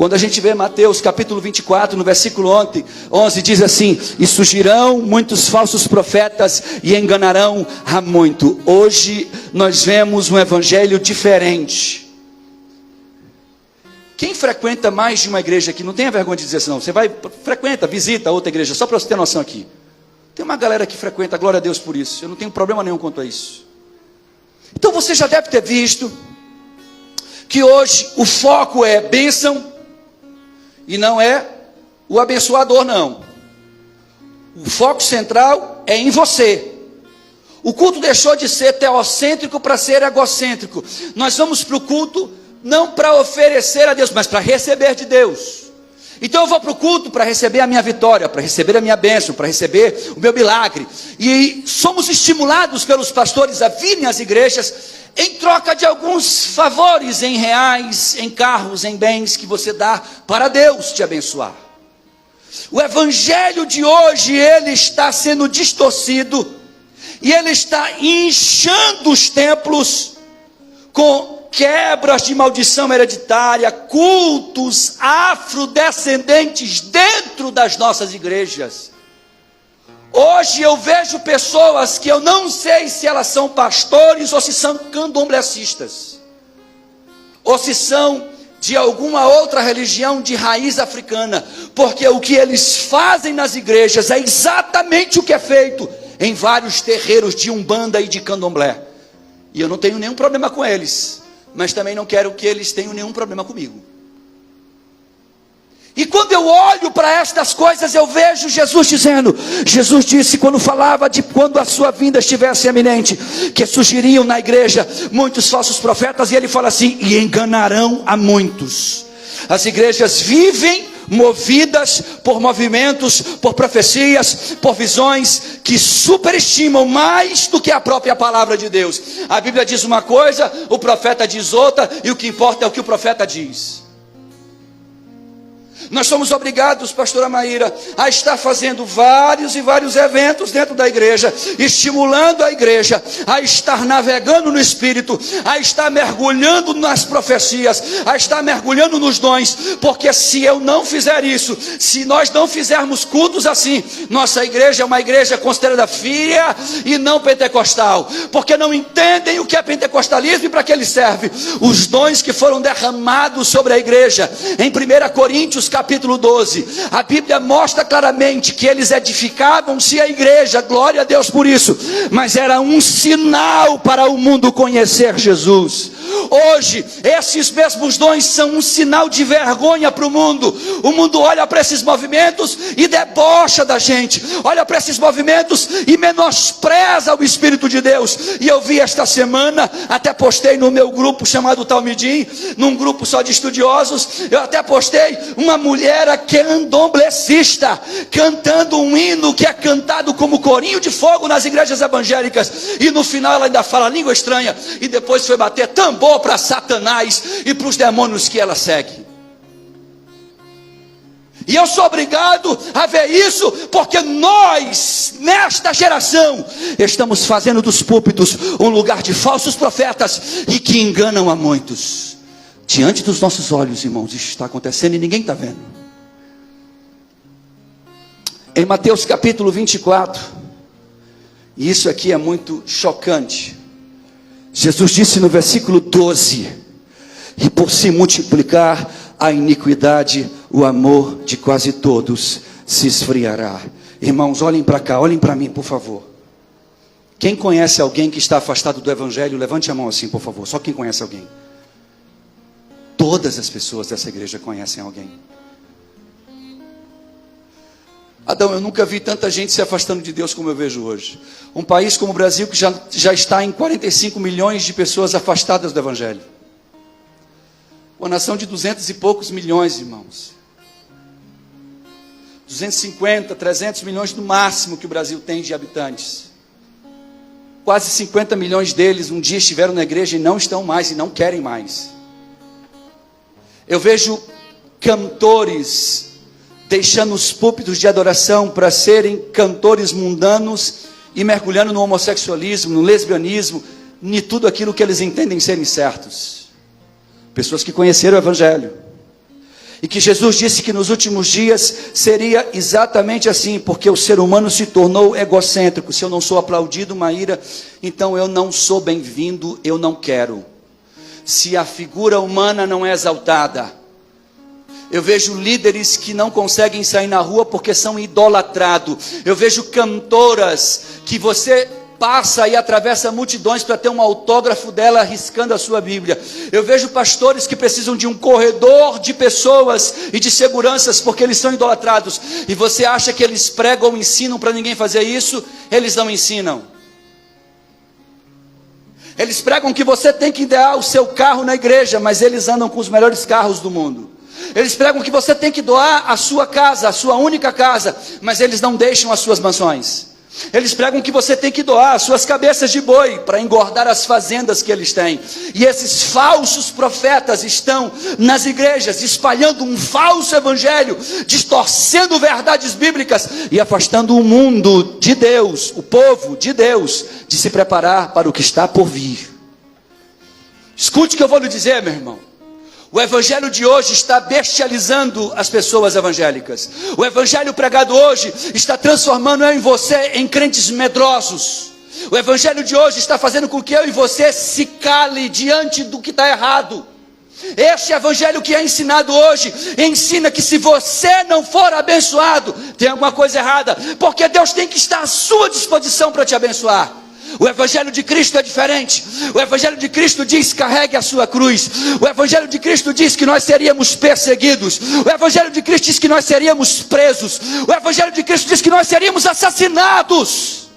Quando a gente vê Mateus capítulo 24, no versículo 11, diz assim: e surgirão muitos falsos profetas e enganarão a muito. Hoje nós vemos um evangelho diferente. Quem frequenta mais de uma igreja aqui, não tenha vergonha de dizer assim não. Você vai, frequenta, visita outra igreja, só para você ter noção aqui. Tem uma galera que frequenta, glória a Deus por isso. Eu não tenho problema nenhum quanto a isso. Então você já deve ter visto que hoje o foco é bênção, e não é o abençoador, não. O foco central é em você. O culto deixou de ser teocêntrico para ser egocêntrico. Nós vamos para o culto não para oferecer a Deus, mas para receber de Deus. Então eu vou para o culto para receber a minha vitória, para receber a minha bênção, para receber o meu milagre. E somos estimulados pelos pastores a virem às igrejas em troca de alguns favores em reais, em carros, em bens que você dá para Deus te abençoar. O evangelho de hoje, ele está sendo distorcido, e ele está inchando os templos com quebras de maldição hereditária, cultos afrodescendentes dentro das nossas igrejas. Hoje eu vejo pessoas que eu não sei se elas são pastores ou se são candomblecistas, ou se são de alguma outra religião de raiz africana, porque o que eles fazem nas igrejas é exatamente o que é feito em vários terreiros de umbanda e de candomblé. E eu não tenho nenhum problema com eles, mas também não quero que eles tenham nenhum problema comigo. E quando eu olho para estas coisas, eu vejo Jesus dizendo, Jesus disse quando falava de quando a sua vinda estivesse eminente, que surgiriam na igreja muitos falsos profetas, e ele fala assim: e enganarão a muitos. As igrejas vivem movidas por movimentos, por profecias, por visões que superestimam mais do que a própria palavra de Deus. A Bíblia diz uma coisa, o profeta diz outra, e o que importa é o que o profeta diz. Nós somos obrigados, pastora Maíra, a estar fazendo vários e vários eventos dentro da igreja, estimulando a igreja a estar navegando no Espírito, a estar mergulhando nas profecias, a estar mergulhando nos dons, porque se eu não fizer isso, se nós não fizermos cultos assim, nossa igreja é uma igreja considerada fria e não pentecostal, porque não entendem o que é pentecostalismo e para que ele serve. Os dons que foram derramados sobre a igreja, em 1 Coríntios capítulo 12, a Bíblia mostra claramente que eles edificavam-se a igreja, glória a Deus por isso, mas era um sinal para o mundo conhecer Jesus. Hoje, esses mesmos dons são um sinal de vergonha para o mundo. O mundo olha para esses movimentos e debocha da gente, olha para esses movimentos e menospreza o Espírito de Deus. E eu vi esta semana, até postei no meu grupo chamado Talmidim, num grupo só de estudiosos, eu até postei uma mulher candomblessista, cantando um hino que é cantado como corinho de fogo nas igrejas evangélicas, e no final ela ainda fala língua estranha, e depois foi bater tambor para Satanás e para os demônios que ela segue. E eu sou obrigado a ver isso, porque nós, nesta geração, estamos fazendo dos púlpitos um lugar de falsos profetas e que enganam a muitos. Diante dos nossos olhos, irmãos, isso está acontecendo e ninguém está vendo. Em Mateus capítulo 24, e isso aqui é muito chocante, Jesus disse no versículo 12: e por se multiplicar a iniquidade, o amor de quase todos se esfriará. Irmãos, olhem para cá, olhem para mim, por favor. Quem conhece alguém que está afastado do Evangelho, levante a mão assim, por favor. Só quem conhece alguém. Todas as pessoas dessa igreja conhecem alguém. Adão, eu nunca vi tanta gente se afastando de Deus como eu vejo hoje. Um país como o Brasil que já está em 45 milhões de pessoas afastadas do Evangelho. Uma nação de 200 e poucos milhões, irmãos. 250, 300 milhões no máximo que o Brasil tem de habitantes. Quase 50 milhões deles um dia estiveram na igreja e não estão mais e não querem mais. Eu vejo cantores deixando os púlpitos de adoração para serem cantores mundanos e mergulhando no homossexualismo, no lesbianismo, em tudo aquilo que eles entendem serem certos. Pessoas que conheceram o Evangelho. E que Jesus disse que nos últimos dias seria exatamente assim, porque o ser humano se tornou egocêntrico. Se eu não sou aplaudido, Maíra, então eu não sou bem-vindo, eu não quero. Se a figura humana não é exaltada, eu vejo líderes que não conseguem sair na rua porque são idolatrados. Eu vejo cantoras que você passa e atravessa multidões para ter um autógrafo dela riscando a sua Bíblia. Eu vejo pastores que precisam de um corredor de pessoas e de seguranças porque eles são idolatrados. E você acha que eles pregam ou ensinam para ninguém fazer isso? Eles não ensinam. Eles pregam que você tem que dar o seu carro na igreja, mas eles andam com os melhores carros do mundo. Eles pregam que você tem que doar a sua casa, a sua única casa, mas eles não deixam as suas mansões. Eles pregam que você tem que doar as suas cabeças de boi para engordar as fazendas que eles têm. E esses falsos profetas estão nas igrejas espalhando um falso evangelho, distorcendo verdades bíblicas e afastando o mundo de Deus, o povo de Deus, de se preparar para o que está por vir. Escute o que eu vou lhe dizer, meu irmão. O evangelho de hoje está bestializando as pessoas evangélicas. O evangelho pregado hoje está transformando eu e você em crentes medrosos. O evangelho de hoje está fazendo com que eu e você se cale diante do que está errado. Este evangelho que é ensinado hoje ensina que se você não for abençoado, tem alguma coisa errada, porque Deus tem que estar à sua disposição para te abençoar. O evangelho de Cristo é diferente. O evangelho de Cristo diz: carregue a sua cruz. O evangelho de Cristo diz que nós seríamos perseguidos. O evangelho de Cristo diz que nós seríamos presos. O evangelho de Cristo diz que nós seríamos assassinados.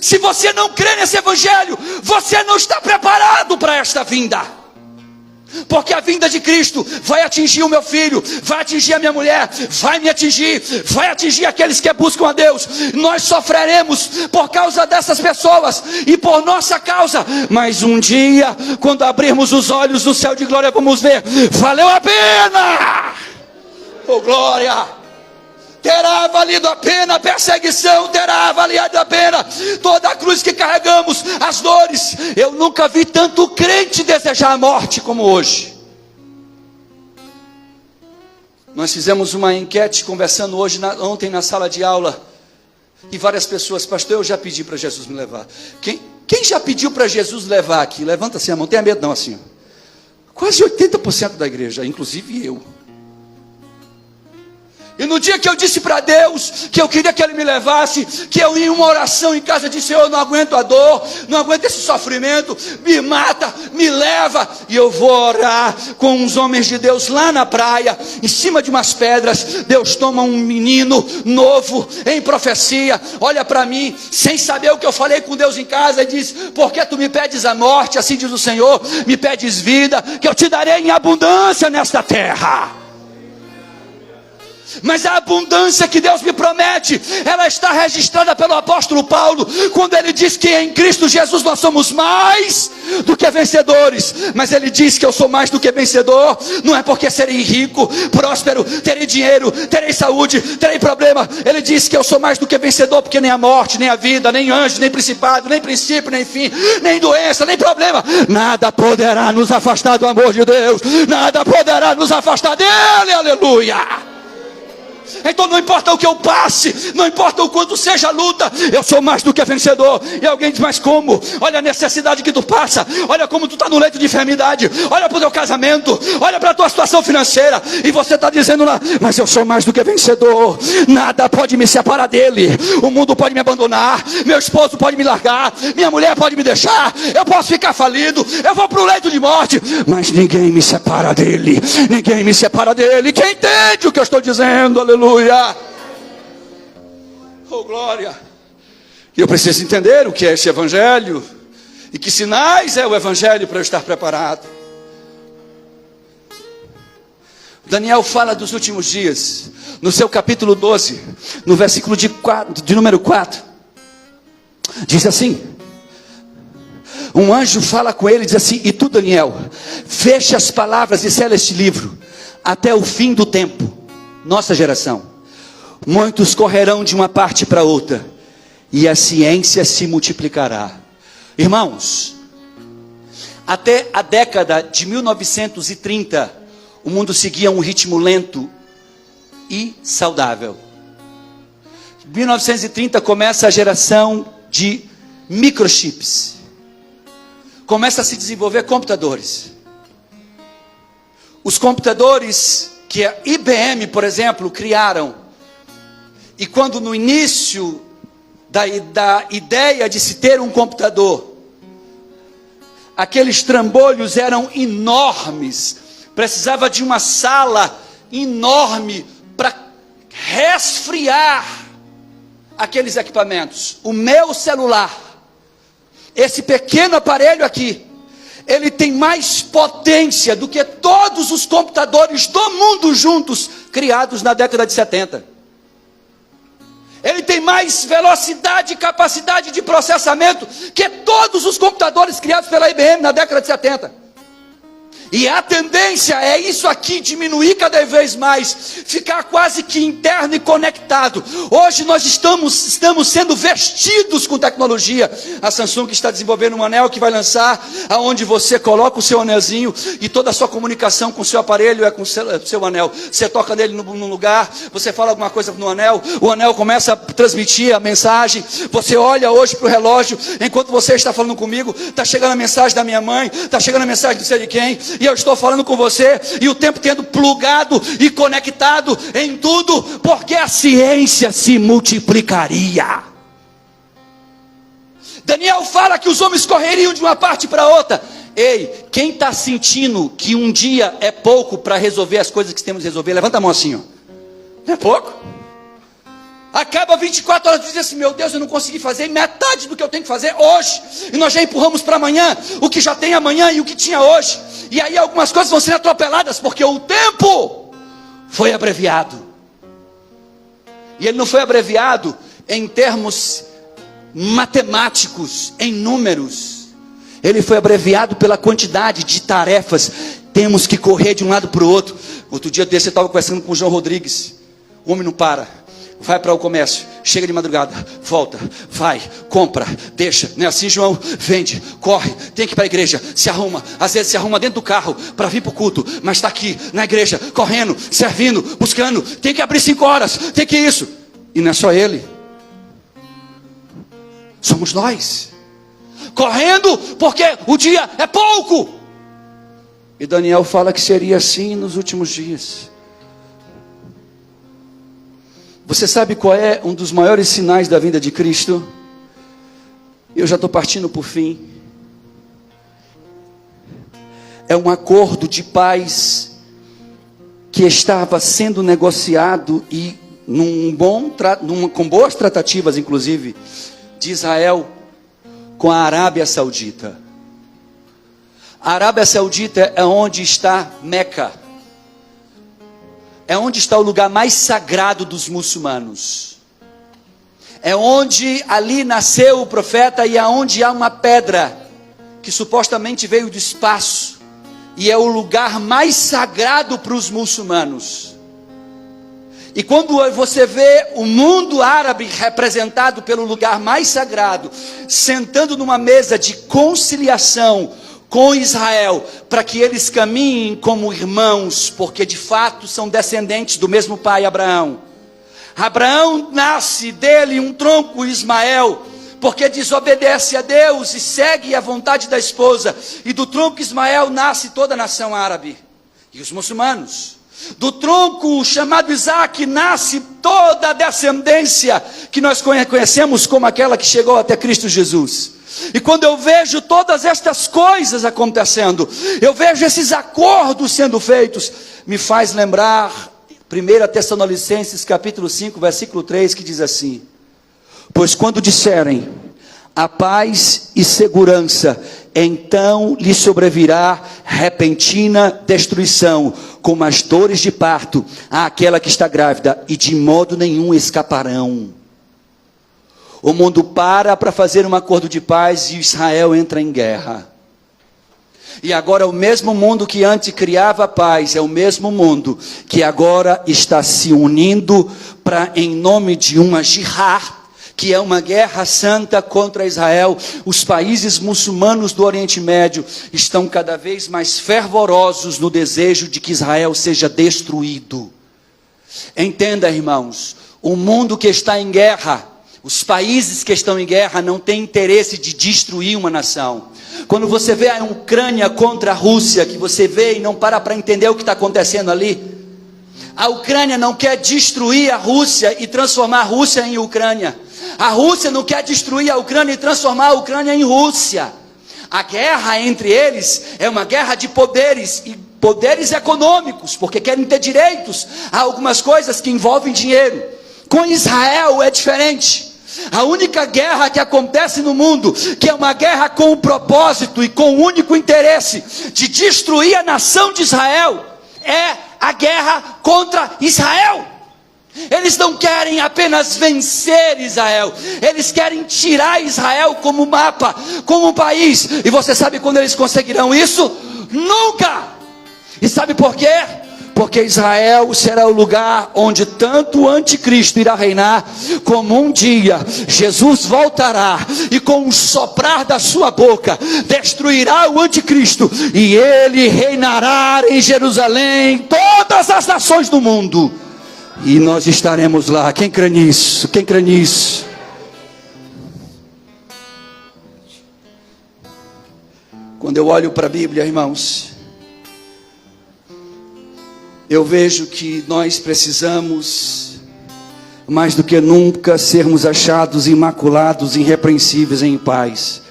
Se você não crê nesse evangelho, você não está preparado para esta vinda. Porque a vinda de Cristo vai atingir o meu filho, vai atingir a minha mulher, vai me atingir, vai atingir aqueles que buscam a Deus. Nós sofreremos por causa dessas pessoas e por nossa causa, mas um dia, quando abrirmos os olhos no céu de glória, vamos ver, valeu a pena. Oh glória! Terá valido a pena a perseguição, terá valido a pena toda a cruz que carregamos, as dores. Eu nunca vi tanto crente desejar a morte como hoje. Nós fizemos uma enquete conversando ontem na sala de aula, e várias pessoas: pastor, eu já pedi para Jesus me levar. Quem já pediu para Jesus levar aqui? Levanta assim a mão, não tenha medo não, assim. Quase 80% da igreja, inclusive eu. E no dia que eu disse para Deus que eu queria que Ele me levasse, que eu ia em uma oração em casa, disse: Senhor, eu não aguento a dor, não aguento esse sofrimento, me mata, me leva. E eu vou orar com uns homens de Deus lá na praia, em cima de umas pedras. Deus toma um menino novo em profecia, olha para mim, sem saber o que eu falei com Deus em casa, e diz: por que tu me pedes a morte? Assim diz o Senhor, me pedes vida, que eu te darei em abundância nesta terra. Mas a abundância que Deus me promete, ela está registrada pelo apóstolo Paulo, quando ele diz que em Cristo Jesus nós somos mais do que vencedores. Mas ele diz que eu sou mais do que vencedor, não é porque serei rico, próspero, terei dinheiro, terei saúde, terei problema. Ele diz que eu sou mais do que vencedor, porque nem a morte, nem a vida, nem anjo, nem principado, nem princípio, nem fim, nem doença, nem problema, nada poderá nos afastar do amor de Deus, nada poderá nos afastar dele, aleluia. Então não importa o que eu passe, não importa o quanto seja a luta, eu sou mais do que vencedor. E alguém diz: mas como? Olha a necessidade que tu passa, olha como tu está no leito de enfermidade, olha para o teu casamento, olha para a tua situação financeira, e você está dizendo lá: mas eu sou mais do que vencedor, nada pode me separar dele. O mundo pode me abandonar, meu esposo pode me largar, minha mulher pode me deixar, eu posso ficar falido, eu vou para o leito de morte, mas ninguém me separa dele, ninguém me separa dele. Quem entende o que eu estou dizendo? Aleluia. Oh, glória. E eu preciso entender o que é esse evangelho, e que sinais é o evangelho para eu estar preparado. Daniel fala dos últimos dias, no seu capítulo 12, no versículo de número 4, diz assim: um anjo fala com ele e diz assim: e tu, Daniel, fecha as palavras e sela este livro até o fim do tempo. Nossa geração, muitos correrão de uma parte para outra, e a ciência se multiplicará. Irmãos, até a década de 1930, o mundo seguia um ritmo lento e saudável. Em 1930 começa a geração de microchips, começa a se desenvolver computadores. Os computadores que a IBM, por exemplo, criaram, e quando no início da ideia de se ter um computador, aqueles trambolhos eram enormes, precisava de uma sala enorme para resfriar aqueles equipamentos. O meu celular, esse pequeno aparelho aqui, ele tem mais potência do que todos os computadores do mundo juntos, criados na década de 70. Ele tem mais velocidade e capacidade de processamento que todos os computadores criados pela IBM na década de 70. E a tendência é isso aqui diminuir cada vez mais, ficar quase que interno e conectado. Hoje nós estamos sendo vestidos com tecnologia. A Samsung está desenvolvendo um anel que vai lançar, aonde você coloca o seu anelzinho e toda a sua comunicação com o seu aparelho é com o seu anel. Você toca nele num lugar, você fala alguma coisa no anel, o anel começa a transmitir a mensagem. Você olha hoje para o relógio, enquanto você está falando comigo, está chegando a mensagem da minha mãe, está chegando a mensagem não sei de quem, e eu estou falando com você, e o tempo tendo plugado e conectado em tudo, porque a ciência se multiplicaria. Daniel fala que os homens correriam de uma parte para outra. Ei, quem está sentindo que um dia é pouco para resolver as coisas que temos que resolver? Levanta a mão assim, ó. Não é pouco? Acaba 24 horas e diz assim: meu Deus, eu não consegui fazer metade do que eu tenho que fazer hoje, e nós já empurramos para amanhã o que já tem amanhã e o que tinha hoje, e aí algumas coisas vão ser atropeladas, porque o tempo foi abreviado. E ele não foi abreviado em termos matemáticos, em números. Ele foi abreviado pela quantidade de tarefas. Temos que correr de um lado para o outro. Outro dia desse eu estava conversando com o João Rodrigues. O homem não para, vai para o comércio, chega de madrugada, volta, vai, compra, deixa, não é assim, João? Vende, corre, tem que ir para a igreja, se arruma, às vezes se arruma dentro do carro para vir para o culto, mas está aqui na igreja, correndo, servindo, buscando, tem que abrir 5 horas, tem que isso. E não é só ele, somos nós, correndo porque o dia é pouco. E Daniel fala que seria assim nos últimos dias. Você sabe qual é um dos maiores sinais da vinda de Cristo? Eu já estou partindo por fim. É um acordo de paz que estava sendo negociado e com boas tratativas, inclusive, de Israel com a Arábia Saudita. A Arábia Saudita é onde está Meca. É onde está o lugar mais sagrado dos muçulmanos. É onde ali nasceu o profeta e aonde há uma pedra que supostamente veio do espaço. E é o lugar mais sagrado para os muçulmanos. E quando você vê o mundo árabe representado pelo lugar mais sagrado, sentando numa mesa de conciliação com Israel, para que eles caminhem como irmãos, porque de fato são descendentes do mesmo pai Abraão. Abraão nasce dele um tronco Ismael, porque desobedece a Deus e segue a vontade da esposa. E do tronco Ismael nasce toda a nação árabe e os muçulmanos. Do tronco chamado Isaac nasce toda a descendência que nós conhecemos como aquela que chegou até Cristo Jesus. E quando eu vejo todas estas coisas acontecendo, eu vejo esses acordos sendo feitos, me faz lembrar 1 Tessalonicenses capítulo 5, versículo 3, que diz assim: pois quando disserem a paz e segurança, então lhe sobrevirá repentina destruição, como as dores de parto àquela que está grávida, e de modo nenhum escaparão. O mundo para fazer um acordo de paz e Israel entra em guerra. E agora o mesmo mundo que antes criava a paz, é o mesmo mundo que agora está se unindo para, em nome de uma jihad, que é uma guerra santa contra Israel. Os países muçulmanos do Oriente Médio estão cada vez mais fervorosos no desejo de que Israel seja destruído. Entenda, irmãos, o mundo que está em guerra, os países que estão em guerra não têm interesse de destruir uma nação. Quando você vê a Ucrânia contra a Rússia, que você vê e não para entender o que está acontecendo ali, a Ucrânia não quer destruir a Rússia e transformar a Rússia em Ucrânia. A Rússia não quer destruir a Ucrânia e transformar a Ucrânia em Rússia. A guerra entre eles é uma guerra de poderes, e poderes econômicos, porque querem ter direitos a algumas coisas que envolvem dinheiro. Com Israel é diferente. A única guerra que acontece no mundo, que é uma guerra com o propósito e com o único interesse de destruir a nação de Israel, é a guerra contra Israel. Eles não querem apenas vencer Israel, eles querem tirar Israel como mapa, como um país. E você sabe quando eles conseguirão isso? Nunca! E sabe por quê? Porque Israel será o lugar onde tanto o anticristo irá reinar, como um dia Jesus voltará e com o soprar da sua boca destruirá o anticristo, e ele reinará em Jerusalém, todas as nações do mundo, e nós estaremos lá. Quem crê nisso? Quem crê nisso? Quando eu olho para a Bíblia, irmãos, eu vejo que nós precisamos, mais do que nunca, sermos achados imaculados, irrepreensíveis em paz.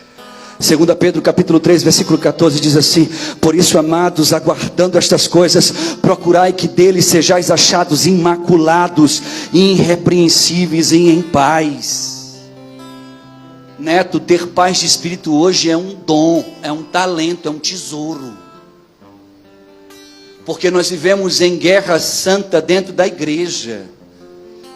2 Pedro capítulo 3, versículo 14 diz assim: por isso, amados, aguardando estas coisas, procurai que deles sejais achados imaculados, irrepreensíveis e em paz. Neto, ter paz de espírito hoje é um dom, é um talento, é um tesouro. Porque nós vivemos em guerra santa dentro da igreja.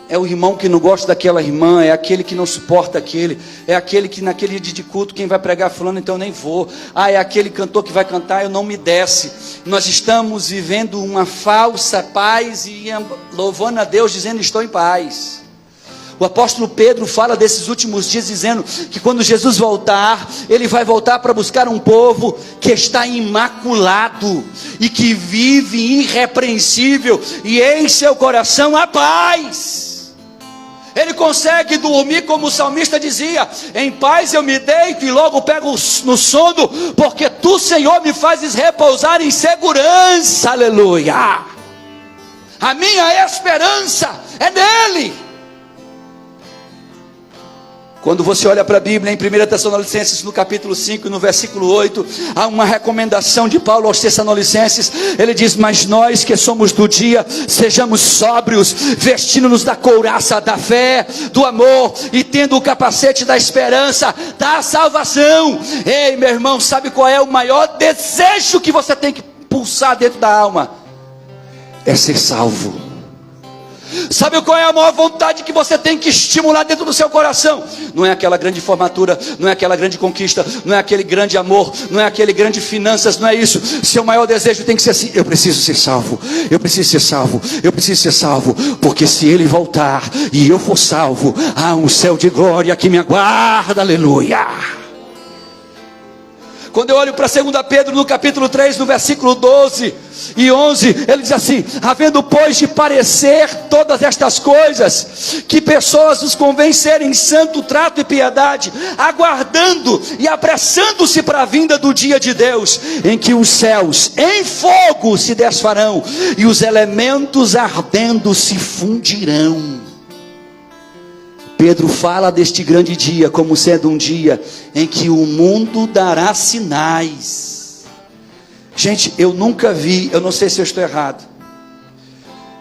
É o irmão que não gosta daquela irmã, é aquele que não suporta aquele, é aquele que naquele dia de culto, quem vai pregar fulano, então eu nem vou. É aquele cantor que vai cantar, eu não me desce. Nós estamos vivendo uma falsa paz e louvando a Deus, dizendo estou em paz. O apóstolo Pedro fala desses últimos dias, dizendo que quando Jesus voltar, ele vai voltar para buscar um povo que está imaculado e que vive irrepreensível, e em seu coração a paz. Ele consegue dormir, como o salmista dizia: em paz eu me deito e logo pego no sono, porque tu, Senhor, me fazes repousar em segurança. Aleluia. A minha esperança é nele. Quando você olha para a Bíblia, em 1 Tessalonicenses, no capítulo 5, no versículo 8, há uma recomendação de Paulo aos Tessalonicenses. Ele diz: mas nós que somos do dia, sejamos sóbrios, vestindo-nos da couraça da fé, do amor, e tendo o capacete da esperança, da salvação. Ei, meu irmão, sabe qual é o maior desejo que você tem que pulsar dentro da alma? É ser salvo. Sabe qual é a maior vontade que você tem que estimular dentro do seu coração? Não é aquela grande formatura, não é aquela grande conquista, não é aquele grande amor, não é aquele grande finanças, não é isso. Seu maior desejo tem que ser assim: eu preciso ser salvo, eu preciso ser salvo, eu preciso ser salvo, porque se ele voltar e eu for salvo, há um céu de glória que me aguarda, aleluia. Quando eu olho para 2 Pedro no capítulo 3, no versículo 12 e 11, ele diz assim: havendo pois de parecer todas estas coisas, que pessoas nos convém serem em santo trato e piedade, aguardando e apressando-se para a vinda do dia de Deus, em que os céus em fogo se desfarão, e os elementos ardendo se fundirão. Pedro fala deste grande dia como sendo um dia em que o mundo dará sinais. Gente, eu nunca vi, eu não sei se eu estou errado,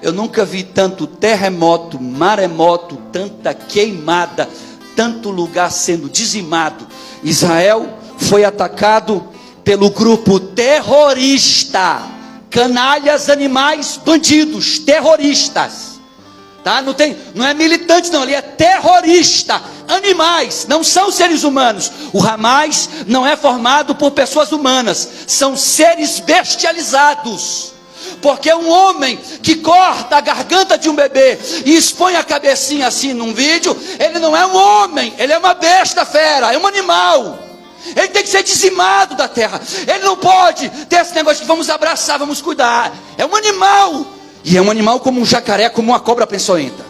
eu nunca vi tanto terremoto, maremoto, tanta queimada, tanto lugar sendo dizimado. Israel foi atacado pelo grupo terrorista, canalhas, animais, bandidos, terroristas. Tá? Não é militante não, ele é terrorista. Animais, não são seres humanos. O Hamas não é formado por pessoas humanas, são seres bestializados. Porque um homem que corta a garganta de um bebê e expõe a cabecinha assim num vídeo, ele não é um homem, ele é uma besta fera, é um animal. Ele tem que ser dizimado da terra. Ele não pode ter esse negócio de vamos abraçar, vamos cuidar. É um animal. E é um animal como um jacaré, como uma cobra peçonhenta.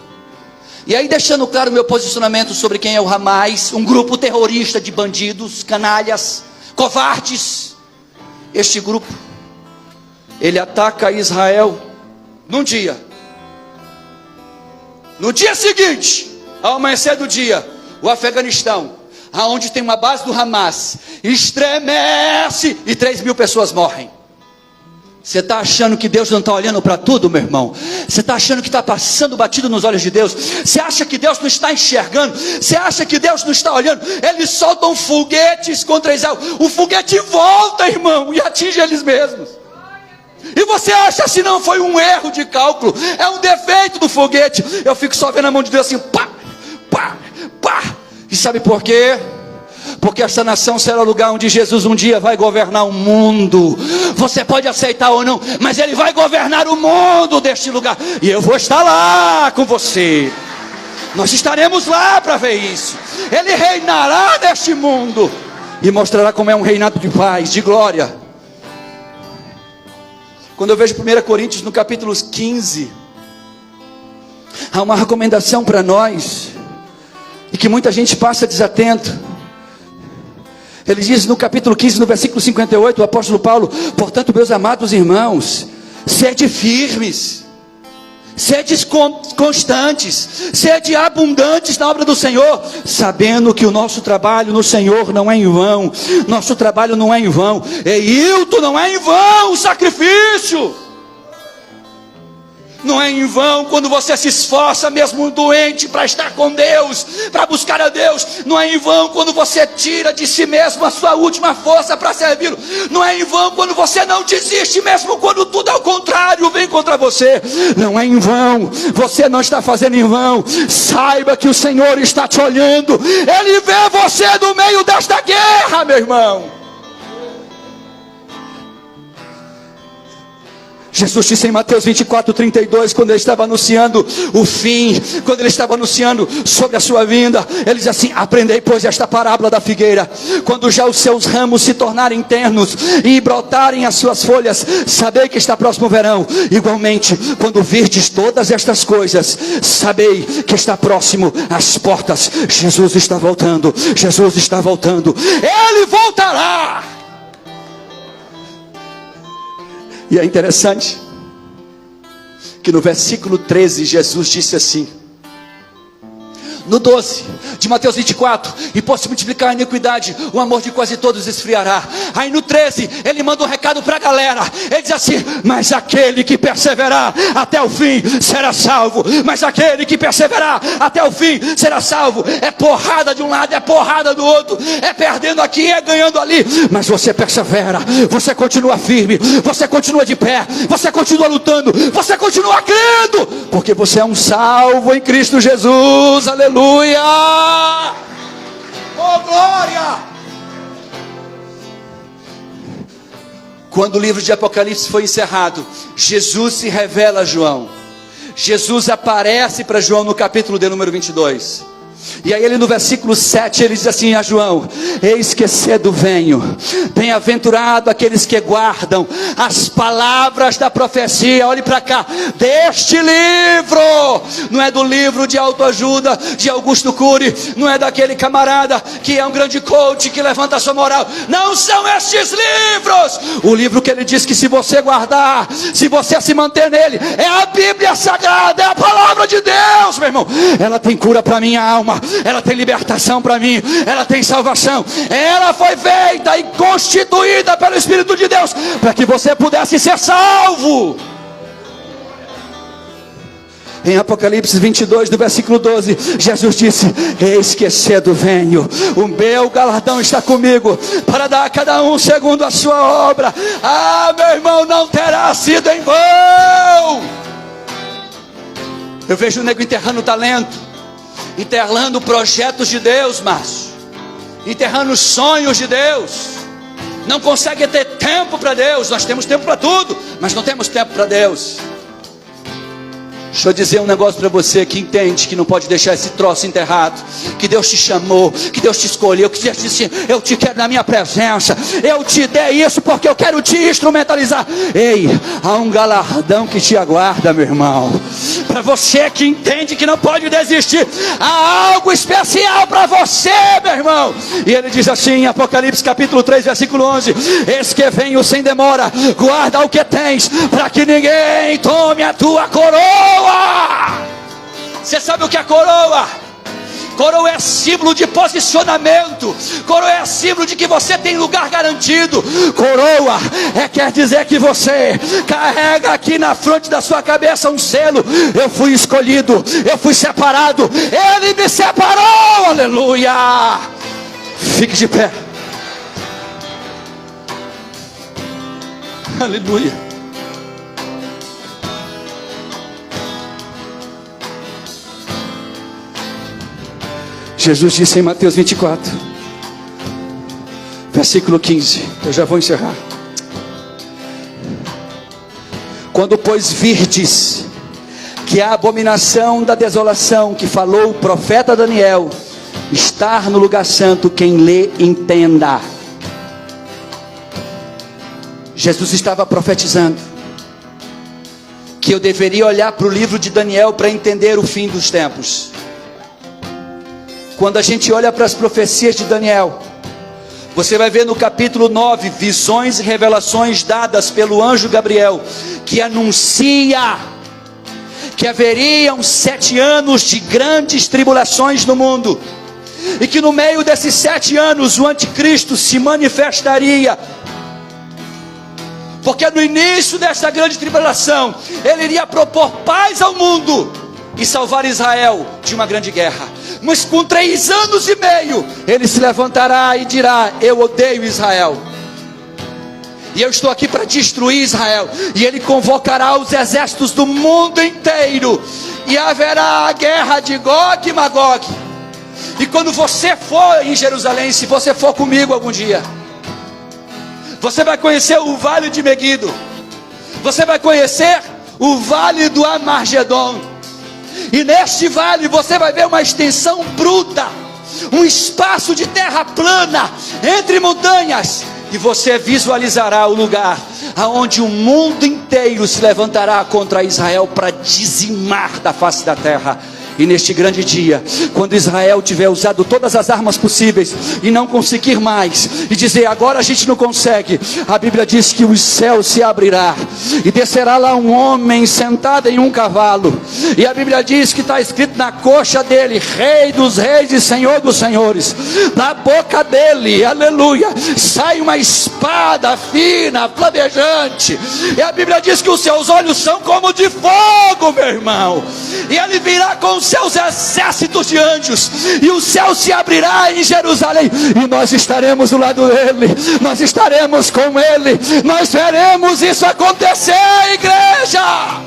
E aí, deixando claro o meu posicionamento sobre quem é o Hamas, um grupo terrorista de bandidos, canalhas, covardes. Este grupo, ele ataca Israel num dia. No dia seguinte, ao amanhecer do dia, o Afeganistão, aonde tem uma base do Hamas, estremece e 3.000 pessoas morrem. Você está achando que Deus não está olhando para tudo, meu irmão? Você está achando que está passando batido nos olhos de Deus? Você acha que Deus não está enxergando? Você acha que Deus não está olhando? Eles soltam foguetes contra Israel. O foguete volta, irmão, e atinge eles mesmos. E você acha se não foi um erro de cálculo? É um defeito do foguete. Eu fico só vendo a mão de Deus assim, pá, pá, pá. E sabe por quê? Porque esta nação será o lugar onde Jesus um dia vai governar o mundo. Você pode aceitar ou não, mas Ele vai governar o mundo deste lugar. E eu vou estar lá com você. Nós estaremos lá para ver isso. Ele reinará neste mundo e mostrará como é um reinado de paz, de glória. Quando eu vejo 1 Coríntios no capítulo 15, há uma recomendação para nós, e que muita gente passa desatento. Ele diz no capítulo 15, no versículo 58, o apóstolo Paulo: portanto, meus amados irmãos, sede firmes, sede constantes, sede abundantes na obra do Senhor, sabendo que o nosso trabalho no Senhor não é em vão. Nosso trabalho não é em vão. Eilton, não é em vão o sacrifício. Não é em vão quando você se esforça mesmo doente para estar com Deus, para buscar a Deus. Não é em vão quando você tira de si mesmo a sua última força para servi-lo. Não é em vão quando você não desiste mesmo quando tudo ao contrário vem contra você. Não é em vão, você não está fazendo em vão. Saiba que o Senhor está te olhando. Ele vê você no meio desta guerra, meu irmão. Jesus disse em Mateus 24, 32, quando ele estava anunciando o fim, quando ele estava anunciando sobre a sua vinda, ele diz assim: aprendei pois esta parábola da figueira, quando já os seus ramos se tornarem ternos e brotarem as suas folhas, sabei que está próximo o verão. Igualmente, quando virdes todas estas coisas, sabei que está próximo às portas. Jesus está voltando, Jesus está voltando, Ele voltará. E é interessante que no versículo 13 Jesus disse assim: No 12 de Mateus 24, e por se multiplicar a iniquidade, o amor de quase todos esfriará. Aí no 13, ele manda um recado para a galera, ele diz assim: mas aquele que perseverar até o fim será salvo. Mas aquele que perseverar até o fim será salvo. É porrada de um lado, é porrada do outro, é perdendo aqui, é ganhando ali, mas você persevera, você continua firme, você continua de pé, você continua lutando, você continua crendo, porque você é um salvo em Cristo Jesus. Aleluia! Oh glória! Quando o livro de Apocalipse foi encerrado, Jesus se revela a João. Jesus aparece para João no capítulo de número 22. E aí ele no versículo 7 ele diz assim a João: eis que cedo venho, bem-aventurado aqueles que guardam as palavras da profecia. Olhe para cá, deste livro. Não é do livro de autoajuda de Augusto Cury, não é daquele camarada que é um grande coach que levanta a sua moral. Não são estes livros. O livro que ele diz que se você guardar, se você se manter nele, é a Bíblia Sagrada, é a palavra de Deus, meu irmão. Ela tem cura para minha alma, ela tem libertação para mim, ela tem salvação. Ela foi feita e constituída pelo Espírito de Deus para que você pudesse ser salvo. Em Apocalipse 22, no versículo 12, Jesus disse: eis que cedo venho, o meu galardão está comigo, para dar a cada um segundo a sua obra. Ah, meu irmão, não terá sido em vão. Eu vejo o nego enterrando talento, enterrando projetos de Deus, Márcio, enterrando sonhos de Deus. Não consegue ter tempo para Deus. Nós temos tempo para tudo, mas não temos tempo para Deus. Deixa eu dizer um negócio para você que entende que não pode deixar esse troço enterrado. Que Deus te chamou, que Deus te escolheu, que Deus disse: eu te quero na minha presença, eu te dei isso porque eu quero te instrumentalizar. Ei, há um galardão que te aguarda, meu irmão. Para você que entende que não pode desistir, há algo especial para você, meu irmão. E ele diz assim em Apocalipse capítulo 3, versículo 11: eis que venho sem demora, guarda o que tens, para que ninguém tome a tua coroa. Você sabe o que é coroa? Coroa é símbolo de posicionamento. Coroa é símbolo de que você tem lugar garantido. Coroa quer dizer que você carrega aqui na frente da sua cabeça um selo: eu fui escolhido, eu fui separado, Ele me separou. Aleluia! Fique de pé. Aleluia. Jesus disse em Mateus 24, versículo 15, eu já vou encerrar: quando pois virdes que a abominação da desolação que falou o profeta Daniel estar no lugar santo, quem lê entenda. Jesus estava profetizando que eu deveria olhar para o livro de Daniel para entender o fim dos tempos. Quando a gente olha para as profecias de Daniel, você vai ver no capítulo 9, visões e revelações dadas pelo anjo Gabriel, que anuncia que haveriam 7 anos de grandes tribulações no mundo, e que no meio desses 7 anos o anticristo se manifestaria, porque no início desta grande tribulação ele iria propor paz ao mundo e salvar Israel de uma grande guerra. Mas com 3 anos e meio ele se levantará e dirá: eu odeio Israel, e eu estou aqui para destruir Israel. E ele convocará os exércitos do mundo inteiro, e haverá a guerra de Gog e Magog. E quando você for em Jerusalém, se você for comigo algum dia, você vai conhecer o vale de Megido, você vai conhecer o vale do Amargedon. E neste vale você vai ver uma extensão bruta, um espaço de terra plana entre montanhas, e você visualizará o lugar aonde o mundo inteiro se levantará contra Israel para dizimar da face da terra. E neste grande dia, quando Israel tiver usado todas as armas possíveis e não conseguir mais, e dizer agora a gente não consegue, a Bíblia diz que o céu se abrirá e descerá lá um homem sentado em um cavalo, e a Bíblia diz que está escrito na coxa dele: Rei dos reis e Senhor dos senhores. Da boca dele, aleluia, sai uma espada fina, flamejante, e a Bíblia diz que os seus olhos são como de fogo, meu irmão, e ele virá com os seus exércitos de anjos, e o céu se abrirá em Jerusalém, e nós estaremos do lado dele, nós estaremos com ele, nós veremos isso acontecer, igreja.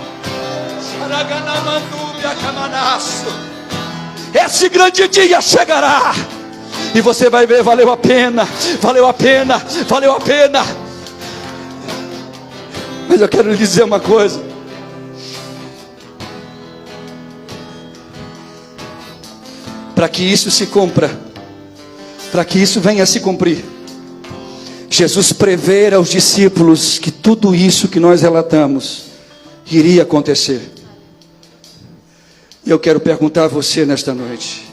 Esse grande dia chegará, e você vai ver, valeu a pena, valeu a pena, valeu a pena. Mas eu quero lhe dizer uma coisa: para que isso se cumpra, para que isso venha a se cumprir, Jesus prevera aos discípulos que tudo isso que nós relatamos iria acontecer. E eu quero perguntar a você nesta noite: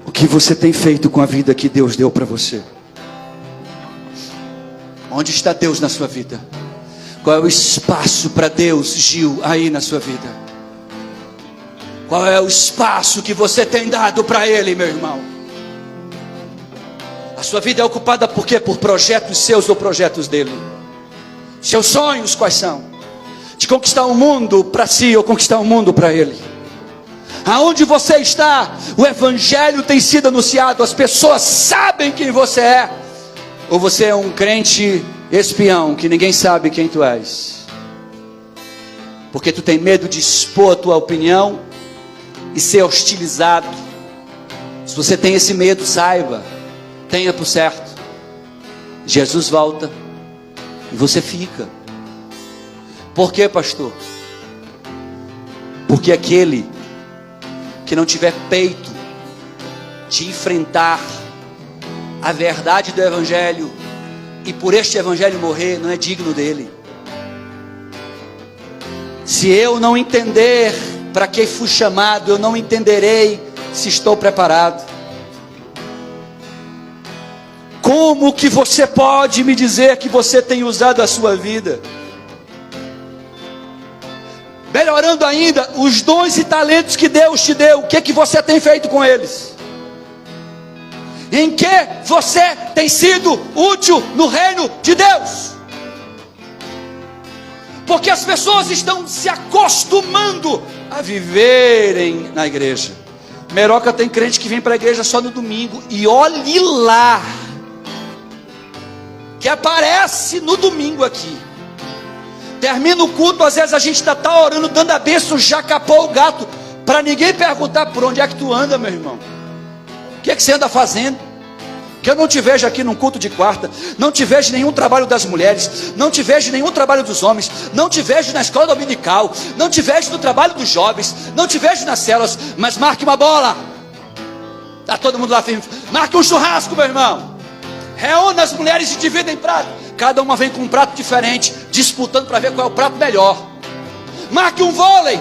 o que você tem feito com a vida que Deus deu para você? Onde está Deus na sua vida? Qual é o espaço para Deus, Gil, aí na sua vida? Qual é o espaço que você tem dado para Ele, meu irmão? A sua vida é ocupada por quê? Por projetos seus ou projetos dele? Seus sonhos quais são? De conquistar o mundo para si ou conquistar o mundo para Ele? Aonde você está, o Evangelho tem sido anunciado, as pessoas sabem quem você é, ou você é um crente espião, que ninguém sabe quem tu és, porque tu tem medo de expor a tua opinião e ser hostilizado? Se você tem esse medo, saiba, tenha por certo, Jesus volta e você fica. Por quê, pastor? Porque aquele que não tiver peito de enfrentar a verdade do Evangelho e por este Evangelho morrer, não é digno dele. Se eu não entender para que fui chamado, eu não entenderei se estou preparado. Como que você pode me dizer que você tem usado a sua vida? Melhorando ainda, os dons e talentos que Deus te deu, o que que você tem feito com eles? Em que você tem sido útil no reino de Deus? Porque as pessoas estão se acostumando a viverem na igreja. Meroca, tem crente que vem para a igreja só no domingo, e olhe lá, que aparece no domingo aqui. Termina o culto, às vezes a gente ainda está orando, dando a bênção, já capou o gato, para ninguém perguntar por onde é que tu anda, meu irmão. O que é que você anda fazendo? Que eu não te vejo aqui num culto de quarta, não te vejo em nenhum trabalho das mulheres, não te vejo em nenhum trabalho dos homens, não te vejo na escola dominical, não te vejo no trabalho dos jovens, não te vejo nas células, mas marque uma bola. Está todo mundo lá firme. Marque um churrasco, meu irmão. Reúna as mulheres e dividem prato. Cada uma vem com um prato diferente, disputando para ver qual é o prato melhor. Marque um vôlei.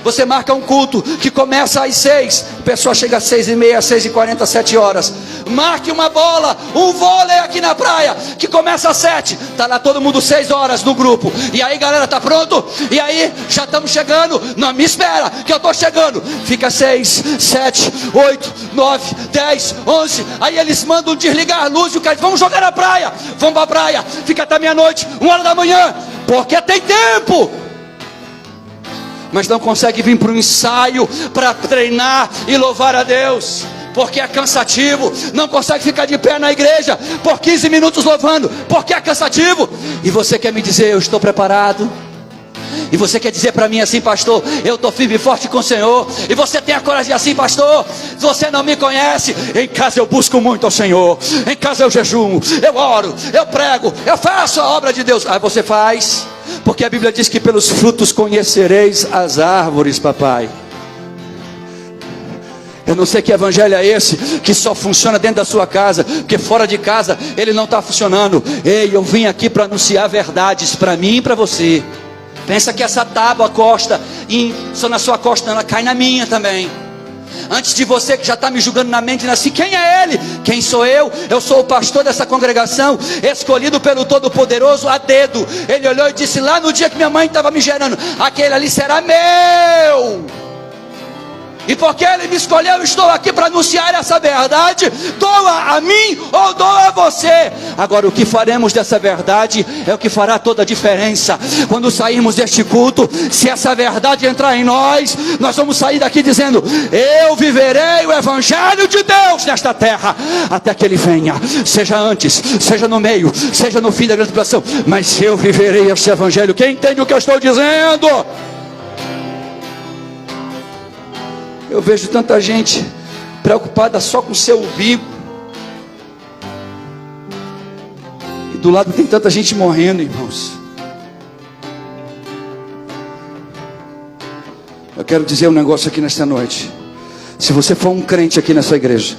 Você marca um culto que começa às 6, a pessoa chega às 6h30, 6h40, 7 horas. Marque uma bola, um vôlei aqui na praia, que começa às 7, está lá todo mundo 6 horas no grupo. E aí, galera, tá pronto? E aí, já estamos chegando. Não, me espera, que eu estou chegando. Fica 6, 7, 8, 9, 10, 11. Aí eles mandam desligar a luz e o cara diz: vamos jogar na praia. Vamos para a praia, fica até meia-noite, 1h da manhã, porque tem tempo. Mas não consegue vir para um ensaio, para treinar e louvar a Deus, porque é cansativo. Não consegue ficar de pé na igreja por 15 minutos louvando, porque é cansativo. E você quer me dizer: eu estou preparado? E você quer dizer para mim assim: pastor, eu estou firme e forte com o Senhor? E você tem a coragem assim: pastor, você não me conhece. Em casa eu busco muito ao Senhor, em casa eu jejuo, eu oro, eu prego, eu faço a obra de Deus. Aí você faz, porque a Bíblia diz que pelos frutos conhecereis as árvores, papai. Eu não sei que evangelho é esse, que só funciona dentro da sua casa, porque fora de casa ele não está funcionando. Ei, eu vim aqui para anunciar verdades para mim e para você. Pensa que essa tábua costa só na sua costa, ela cai na minha também. Antes de você que já está me julgando na mente, assim, quem é ele? Quem sou eu? Eu sou o pastor dessa congregação, escolhido pelo Todo-Poderoso a dedo. Ele olhou e disse, lá no dia que minha mãe estava me gerando, aquele ali será meu. E porque Ele me escolheu, estou aqui para anunciar essa verdade. Doa a mim ou doa a você. Agora o que faremos dessa verdade é o que fará toda a diferença. Quando sairmos deste culto, se essa verdade entrar em nós, nós vamos sair daqui dizendo, eu viverei o Evangelho de Deus nesta terra, até que Ele venha, seja antes, seja no meio, seja no fim da grande tribulação, mas eu viverei este Evangelho. Quem entende o que eu estou dizendo? Eu vejo tanta gente preocupada só com o seu umbigo, e do lado tem tanta gente morrendo, irmãos. Eu quero dizer um negócio aqui nesta noite. Se você for um crente aqui nessa igreja,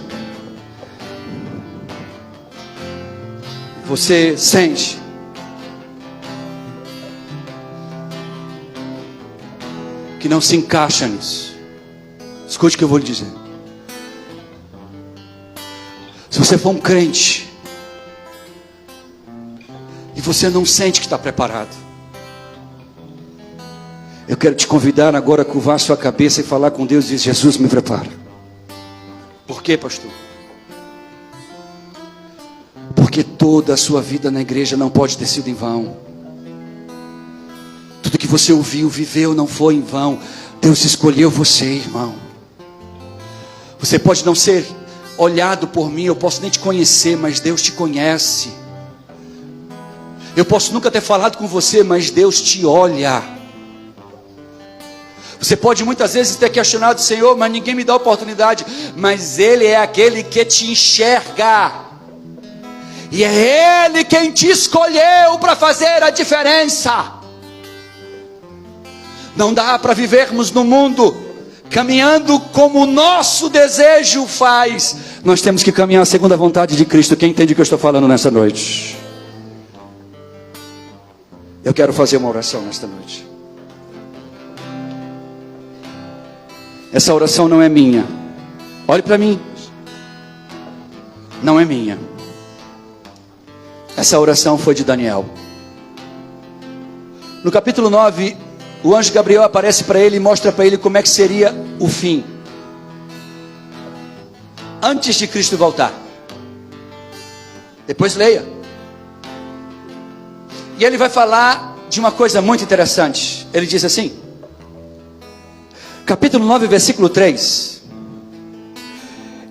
você sente que não se encaixa nisso, escute o que eu vou lhe dizer. Se você for um crente e você não sente que está preparado, eu quero te convidar agora a curvar sua cabeça e falar com Deus e dizer, Jesus, me prepara. Por quê, pastor? Porque toda a sua vida na igreja não pode ter sido em vão. Tudo que você ouviu, viveu, não foi em vão. Deus escolheu você, irmão. Você pode não ser olhado por mim, eu posso nem te conhecer, mas Deus te conhece. Eu posso nunca ter falado com você, mas Deus te olha. Você pode muitas vezes ter questionado, Senhor, mas ninguém me dá oportunidade. Mas Ele é aquele que te enxerga. E é Ele quem te escolheu para fazer a diferença. Não dá para vivermos no mundo caminhando como o nosso desejo faz. Nós temos que caminhar segundo a vontade de Cristo. Quem entende o que eu estou falando nessa noite? Eu quero fazer uma oração nesta noite. Essa oração não é minha. Olhe para mim. Não é minha. Essa oração foi de Daniel. No capítulo 9, o anjo Gabriel aparece para ele e mostra para ele como é que seria o fim, antes de Cristo voltar. Depois leia. E ele vai falar de uma coisa muito interessante. Ele diz assim, capítulo 9, versículo 3.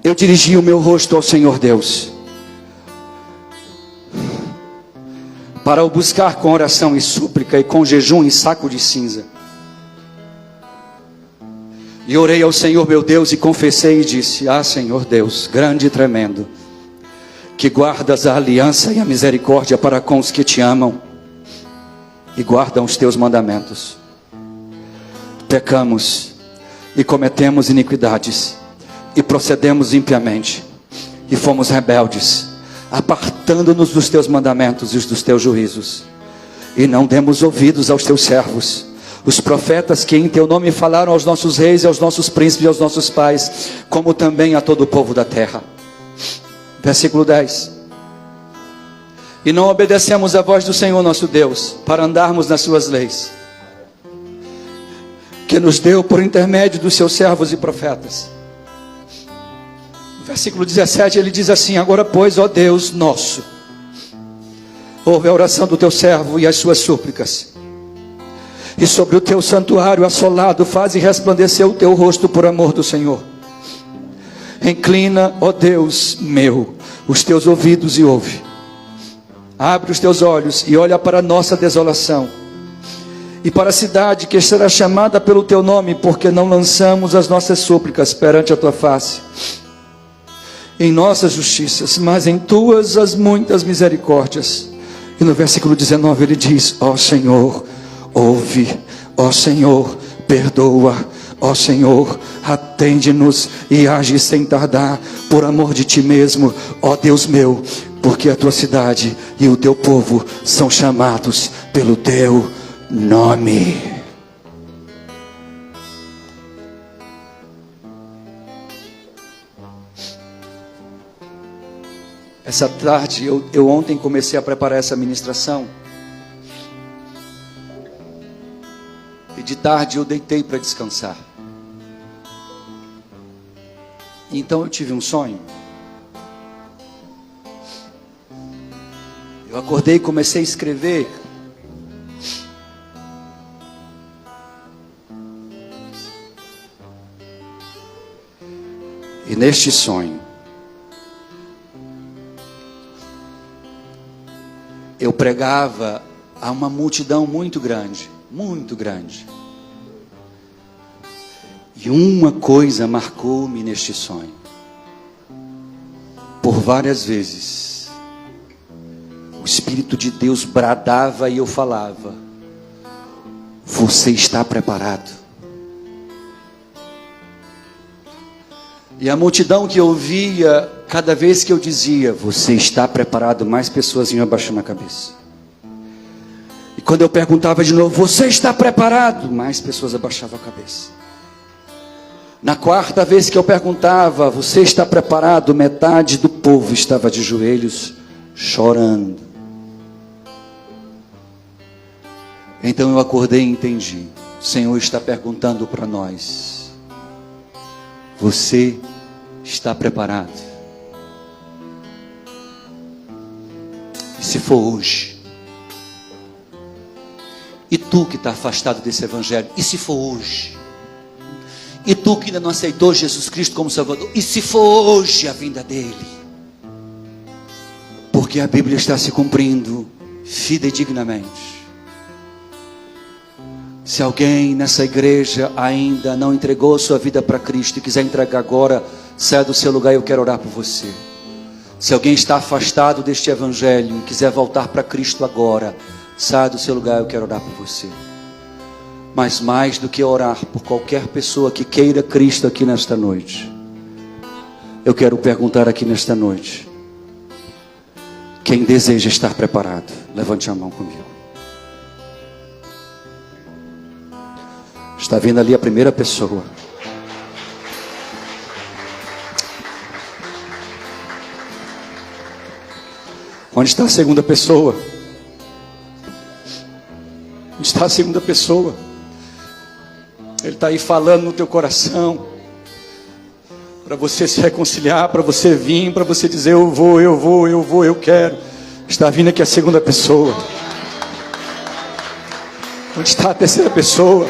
Eu dirigi o meu rosto ao Senhor Deus, para o buscar com oração e súplica, e com jejum e saco de cinza. E orei ao Senhor meu Deus, e confessei e disse, ah, Senhor Deus, grande e tremendo, que guardas a aliança e a misericórdia para com os que te amam, e guardam os teus mandamentos. Pecamos, e cometemos iniquidades, e procedemos impiamente, e fomos rebeldes, apartando-nos dos teus mandamentos e dos teus juízos, e não demos ouvidos aos teus servos, os profetas que em teu nome falaram aos nossos reis e aos nossos príncipes e aos nossos pais, como também a todo o povo da terra. Versículo 10. E não obedecemos à voz do Senhor nosso Deus, para andarmos nas suas leis, que nos deu por intermédio dos seus servos e profetas. Versículo 17, ele diz assim, agora pois, ó Deus nosso, ouve a oração do teu servo e as suas súplicas, e sobre o teu santuário assolado faze resplandecer o teu rosto por amor do Senhor. Inclina, ó Deus meu, os teus ouvidos e ouve. Abre os teus olhos e olha para a nossa desolação, e para a cidade que será chamada pelo teu nome, porque não lançamos as nossas súplicas perante a tua face, em nossas justiças, mas em tuas as muitas misericórdias. E no versículo 19 ele diz, ó Senhor, ouve, ó Senhor, perdoa, ó Senhor, atende-nos e age sem tardar, por amor de ti mesmo, ó Deus meu, porque a tua cidade e o teu povo são chamados pelo teu nome. Essa tarde, eu ontem comecei a preparar essa ministração. E de tarde eu deitei para descansar. Então eu tive um sonho. Eu acordei e comecei a escrever. E neste sonho, eu pregava a uma multidão muito grande, muito grande. E uma coisa marcou-me neste sonho. Por várias vezes, o Espírito de Deus bradava e eu falava: você está preparado? E a multidão que ouvia, cada vez que eu dizia, você está preparado, mais pessoas iam abaixando a cabeça. E quando eu perguntava de novo, você está preparado? Mais pessoas abaixavam a cabeça. Na quarta vez que eu perguntava, você está preparado? Metade do povo estava de joelhos, chorando. Então eu acordei e entendi. O Senhor está perguntando para nós: você está preparado? E se for hoje? E tu que está afastado desse evangelho? E se for hoje? E tu que ainda não aceitou Jesus Cristo como Salvador? E se for hoje a vinda dele? Porque a Bíblia está se cumprindo fidedignamente. Se alguém nessa igreja ainda não entregou sua vida para Cristo e quiser entregar agora, saia do seu lugar e eu quero orar por você. Se alguém está afastado deste evangelho e quiser voltar para Cristo agora, saia do seu lugar e eu quero orar por você. Mas mais do que orar por qualquer pessoa que queira Cristo aqui nesta noite, eu quero perguntar aqui nesta noite: quem deseja estar preparado? Levante a mão comigo. Está vendo ali a primeira pessoa. Onde está a segunda pessoa? Onde está a segunda pessoa? Ele está aí falando no teu coração, para você se reconciliar, para você vir, para você dizer: eu vou, eu quero. Está vindo aqui a segunda pessoa. Onde está a terceira pessoa?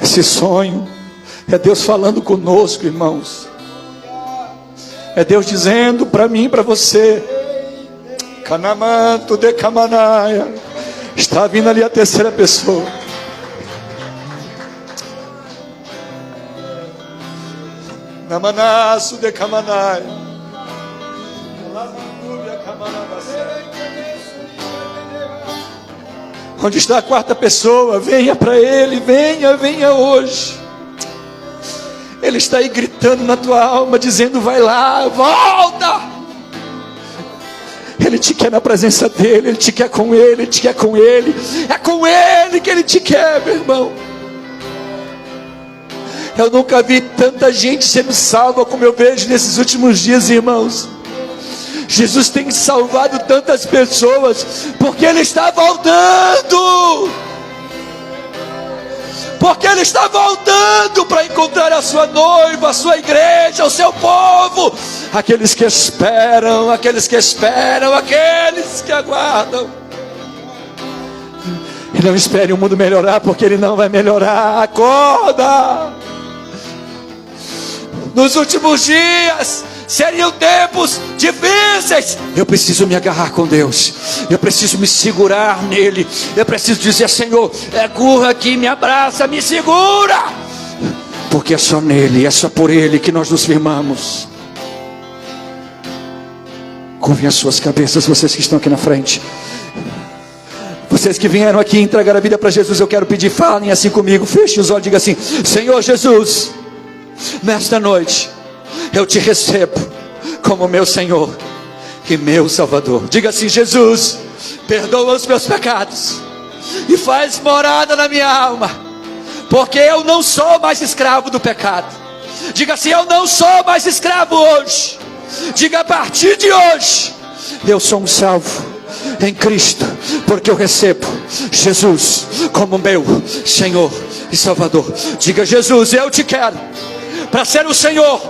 Esse sonho é Deus falando conosco, irmãos. É Deus dizendo para mim e para você: Canamanto de Camanaia. Está vindo ali a terceira pessoa. Namanaço de Camanaia. Onde está a quarta pessoa? Venha para Ele, venha hoje. Ele está aí gritando na tua alma, dizendo: vai lá, volta. Ele te quer na presença dEle, Ele te quer com Ele, Ele te quer com Ele. É com Ele que Ele te quer, meu irmão. Eu nunca vi tanta gente sendo salva como eu vejo nesses últimos dias, irmãos. Jesus tem salvado tantas pessoas, porque Ele está voltando. Porque Ele está voltando para encontrar a sua noiva, a sua igreja, o seu povo. Aqueles que esperam, aqueles que aguardam. E não espere o mundo melhorar, porque ele não vai melhorar. Acorda! Nos últimos dias seriam tempos difíceis. Eu preciso me agarrar com Deus. Eu preciso me segurar nele. Eu preciso dizer: Senhor, curra aqui, me abraça, me segura. Porque é só nele, é só por ele que nós nos firmamos. Curvem as suas cabeças, vocês que estão aqui na frente. Vocês que vieram aqui entregar a vida para Jesus, eu quero pedir, falem assim comigo. Feche os olhos e diga assim: Senhor Jesus, nesta noite eu te recebo como meu Senhor e meu Salvador. Diga assim: Jesus, perdoa os meus pecados e faz morada na minha alma, porque eu não sou mais escravo do pecado. Diga assim: eu não sou mais escravo hoje. Diga: a partir de hoje eu sou um salvo em Cristo, porque eu recebo Jesus como meu Senhor e Salvador. Diga: Jesus, eu te quero para ser o Senhor,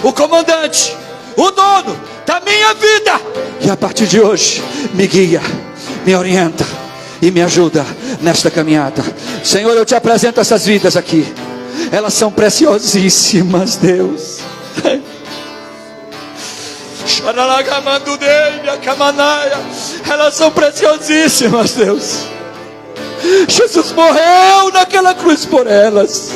o comandante, o dono da minha vida. E a partir de hoje, me guia, me orienta e me ajuda nesta caminhada. Senhor, eu te apresento essas vidas aqui. Elas são preciosíssimas, Deus. Elas são preciosíssimas, Deus. Jesus morreu naquela cruz por elas.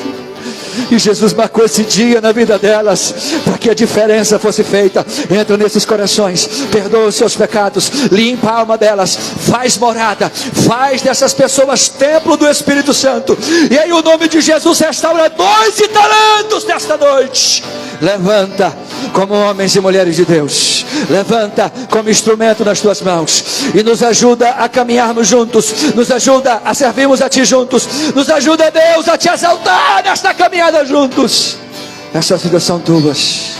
E Jesus marcou esse dia na vida delas, para que a diferença fosse feita. Entra nesses corações, perdoa os seus pecados, limpa a alma delas, faz morada, faz dessas pessoas templo do Espírito Santo. E em o nome de Jesus, restaura 2 talentos nesta noite. Levanta como homens e mulheres de Deus, levanta como instrumento nas tuas mãos, e nos ajuda a caminharmos juntos, nos ajuda a servirmos a ti juntos, nos ajuda, Deus, a te exaltar nesta caminhada juntos. Essas vidas são tuas,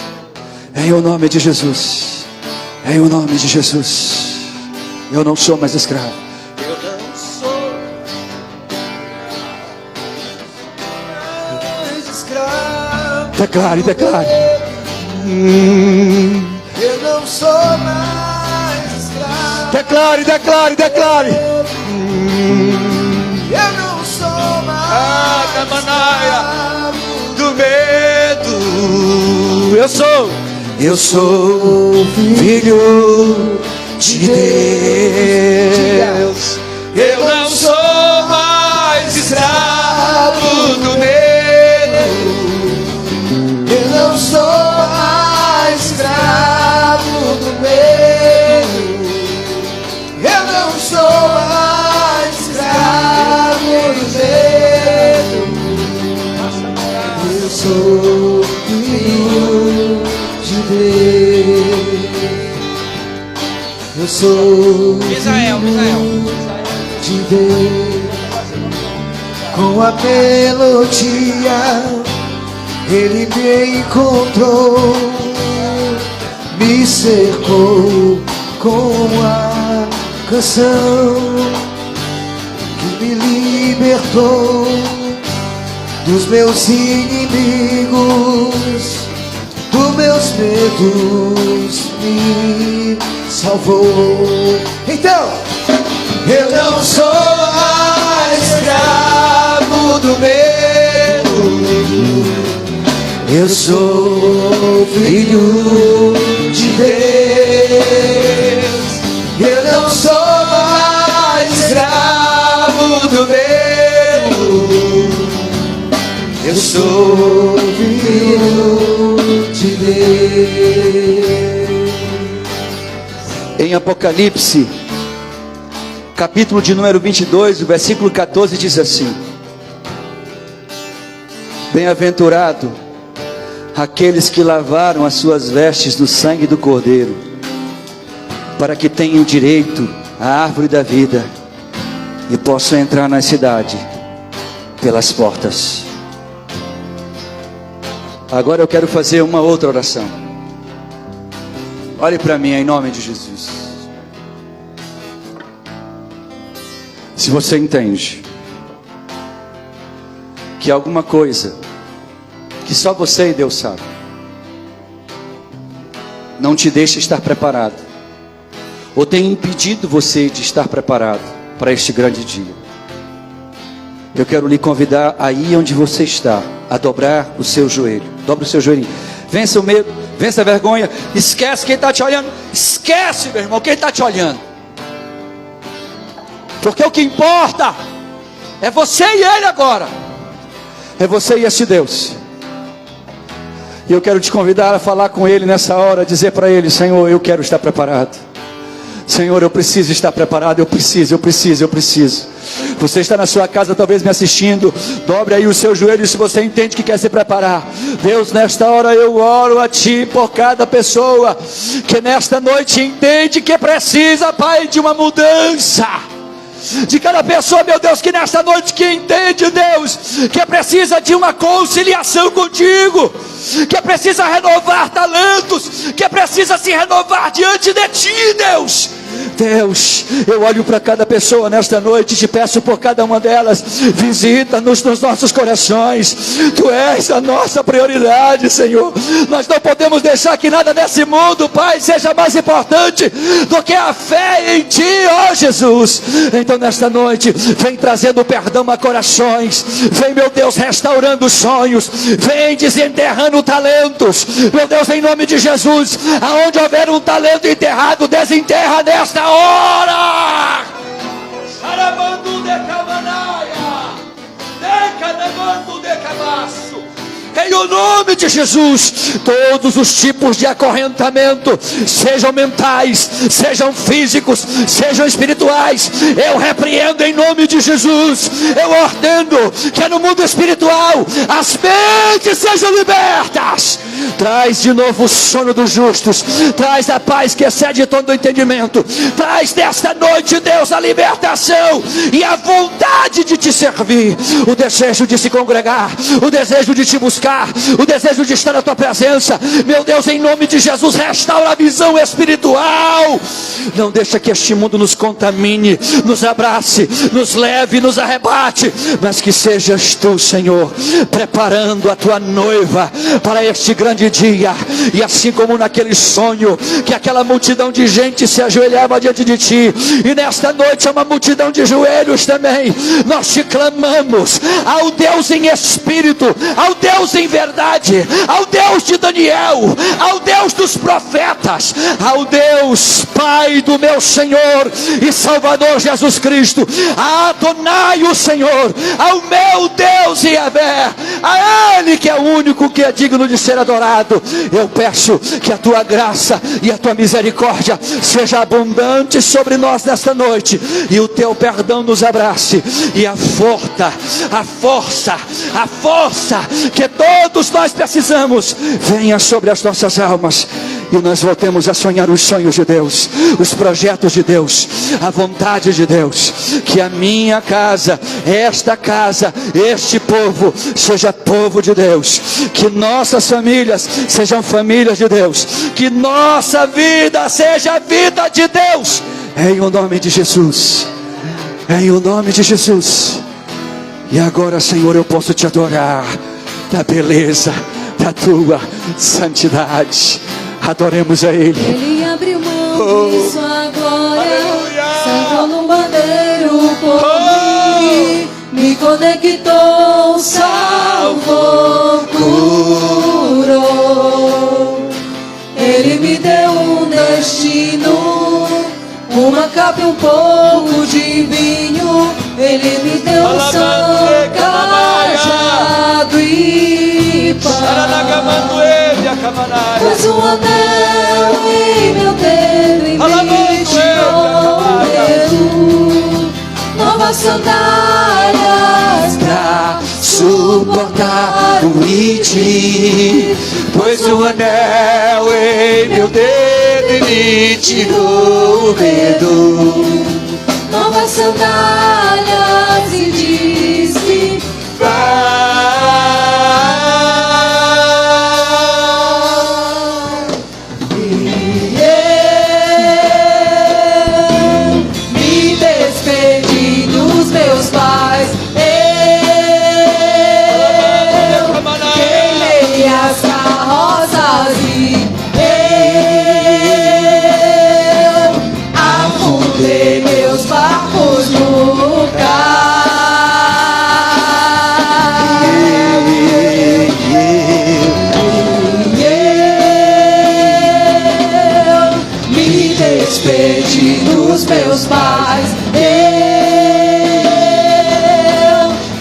em o nome de Jesus, em o nome de Jesus. Eu não sou mais escravo, eu não sou mais escravo. Declare, declare. Eu não sou mais escravo. Declare, declare, declare. Eu não sou mais escravo do medo. Eu sou filho de Deus. Eu não sou mais escravo do medo. Eu não sou mais escravo do medo. Eu não sou mais escravo do medo. Eu sou filho de Deus. Eu sou Misael. de Deus. Com a melodia Ele me encontrou, me cercou com a canção que me libertou dos meus inimigos, dos meus medos, me salvou. Então, eu não sou mais escravo do medo. Eu sou filho de Deus. Eu não sou mais escravo do medo. Eu sou filho de Deus. Em Apocalipse, capítulo de número 22, o versículo 14 diz assim: bem-aventurado aqueles que lavaram as suas vestes no sangue do Cordeiro, para que tenham direito à árvore da vida e possam entrar na cidade pelas portas. Agora eu quero fazer uma outra oração. Olhe para mim em nome de Jesus. Se você entende que alguma coisa que só você e Deus sabe não te deixa estar preparado, ou tem impedido você de estar preparado para este grande dia, eu quero lhe convidar aí onde você está a dobrar o seu joelho. Dobre o seu joelho. Vença o medo, vença a vergonha. Esquece quem está te olhando. Esquece, meu irmão, quem está te olhando. Porque o que importa é você e Ele agora. É você e este Deus. E eu quero te convidar a falar com Ele nessa hora, dizer para Ele: Senhor, eu quero estar preparado. Senhor, eu preciso estar preparado, eu preciso. Você está na sua casa talvez me assistindo, dobre aí o seu joelho se você entende que quer se preparar. Deus, nesta hora eu oro a Ti por cada pessoa que nesta noite entende que precisa, Pai, de uma mudança. de cada pessoa, meu Deus, que nesta noite que entende, Deus, que precisa de uma conciliação contigo, que precisa renovar talentos, que precisa se renovar diante de ti, Deus. Deus, eu olho para cada pessoa nesta noite e te peço por cada uma delas, visita-nos nos nossos corações. Tu és a nossa prioridade, Senhor. Nós não podemos deixar que nada nesse mundo, Pai, seja mais importante do que a fé em Ti, ó Jesus. Então nesta noite, vem trazendo perdão a corações, vem, meu Deus, restaurando sonhos, vem desenterrando talentos, meu Deus, em nome de Jesus. Aonde houver um talento enterrado, desenterra nesta hora. Arabandu de Camanaia, Decademandu de Cabaço. Em o nome de Jesus, todos os tipos de acorrentamento, sejam mentais, sejam físicos, sejam espirituais, eu repreendo em nome de Jesus. Eu ordeno que no mundo espiritual as mentes sejam libertas. Traz de novo o sono dos justos, traz a paz que excede todo o entendimento, traz nesta noite, Deus, a libertação e a vontade de te servir, o desejo de se congregar, o desejo de te buscar, o desejo de estar na tua presença. Meu Deus, em nome de Jesus, restaura a visão espiritual. Não deixa que este mundo nos contamine, nos abrace, nos leve, nos arrebate, mas que sejas tu, Senhor, preparando a tua noiva para este grande dia. E assim como naquele sonho, que aquela multidão de gente se ajoelhava diante de ti, e nesta noite é uma multidão de joelhos também. Nós te clamamos ao Deus em espírito, ao Deus em verdade, ao Deus de Daniel, ao Deus dos profetas, ao Deus Pai do meu Senhor e Salvador Jesus Cristo, a Adonai o Senhor, ao meu Deus Yahvé, a Ele que é o único que é digno de ser adorado. Eu peço que a tua graça e a tua misericórdia seja abundante sobre nós nesta noite, e o teu perdão nos abrace, e a força que todos nós precisamos venha sobre as nossas almas, e nós voltemos a sonhar os sonhos de Deus, os projetos de Deus, a vontade de Deus. Que a minha casa, esta casa, este povo seja povo de Deus, que nossas famílias sejam famílias de Deus, que nossa vida seja a vida de Deus, em o nome de Jesus, em o nome de Jesus. E agora, Senhor, eu posso te adorar da beleza da tua santidade. Adoremos a Ele. Ele abriu mão de sua glória, sangrou no madeiro por mim, me conectou, salvou, curou. Ele me deu um destino, uma capa e um pouco de vinho. Ele me deu um sangue, cajado e pão. Pôs um anel em meu dedo e me tirou o dedo, novas sandálias pra suportar o ritmo. Pôs um anel em meu dedo e me tirou o dedo, novas sandálias, e diz-me: me despedi dos meus pais, eu queimei as carroças e eu afundei meus barcos no cais. Eu me despedi dos meus pais, eu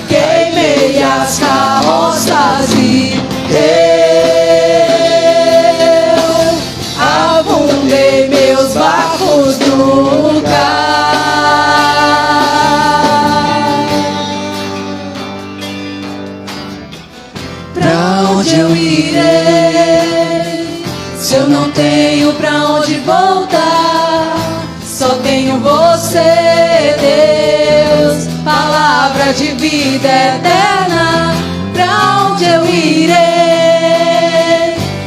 queimei as carroças e eu afundei meus barcos no cais. Pra onde eu irei, se eu não tenho pra onde voltar? Só tenho você, Deus. de vida eterna, pra onde eu irei?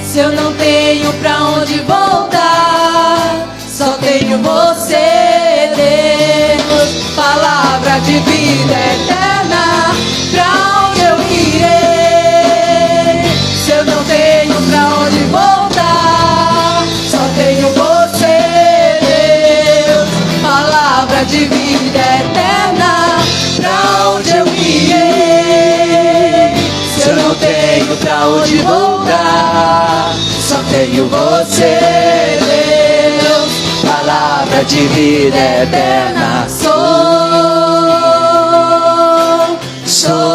Se eu não tenho pra onde voltar, só tenho você, Deus. Palavra de vida eterna, pra onde eu irei? Se eu não tenho pra onde voltar, só tenho você, Deus. Palavra de vida eterna, pra onde eu irei? Se eu não tenho pra onde voltar, só tenho você, Deus. Palavra de vida eterna, sou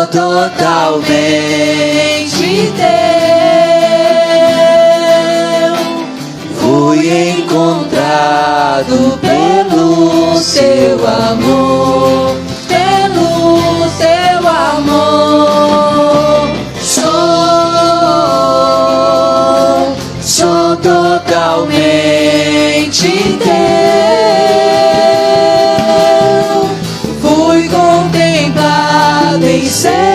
totalmente teu. Fui encontrado pelo seu amor, pelo seu amor. Sou totalmente teu. Fui contemplado em seu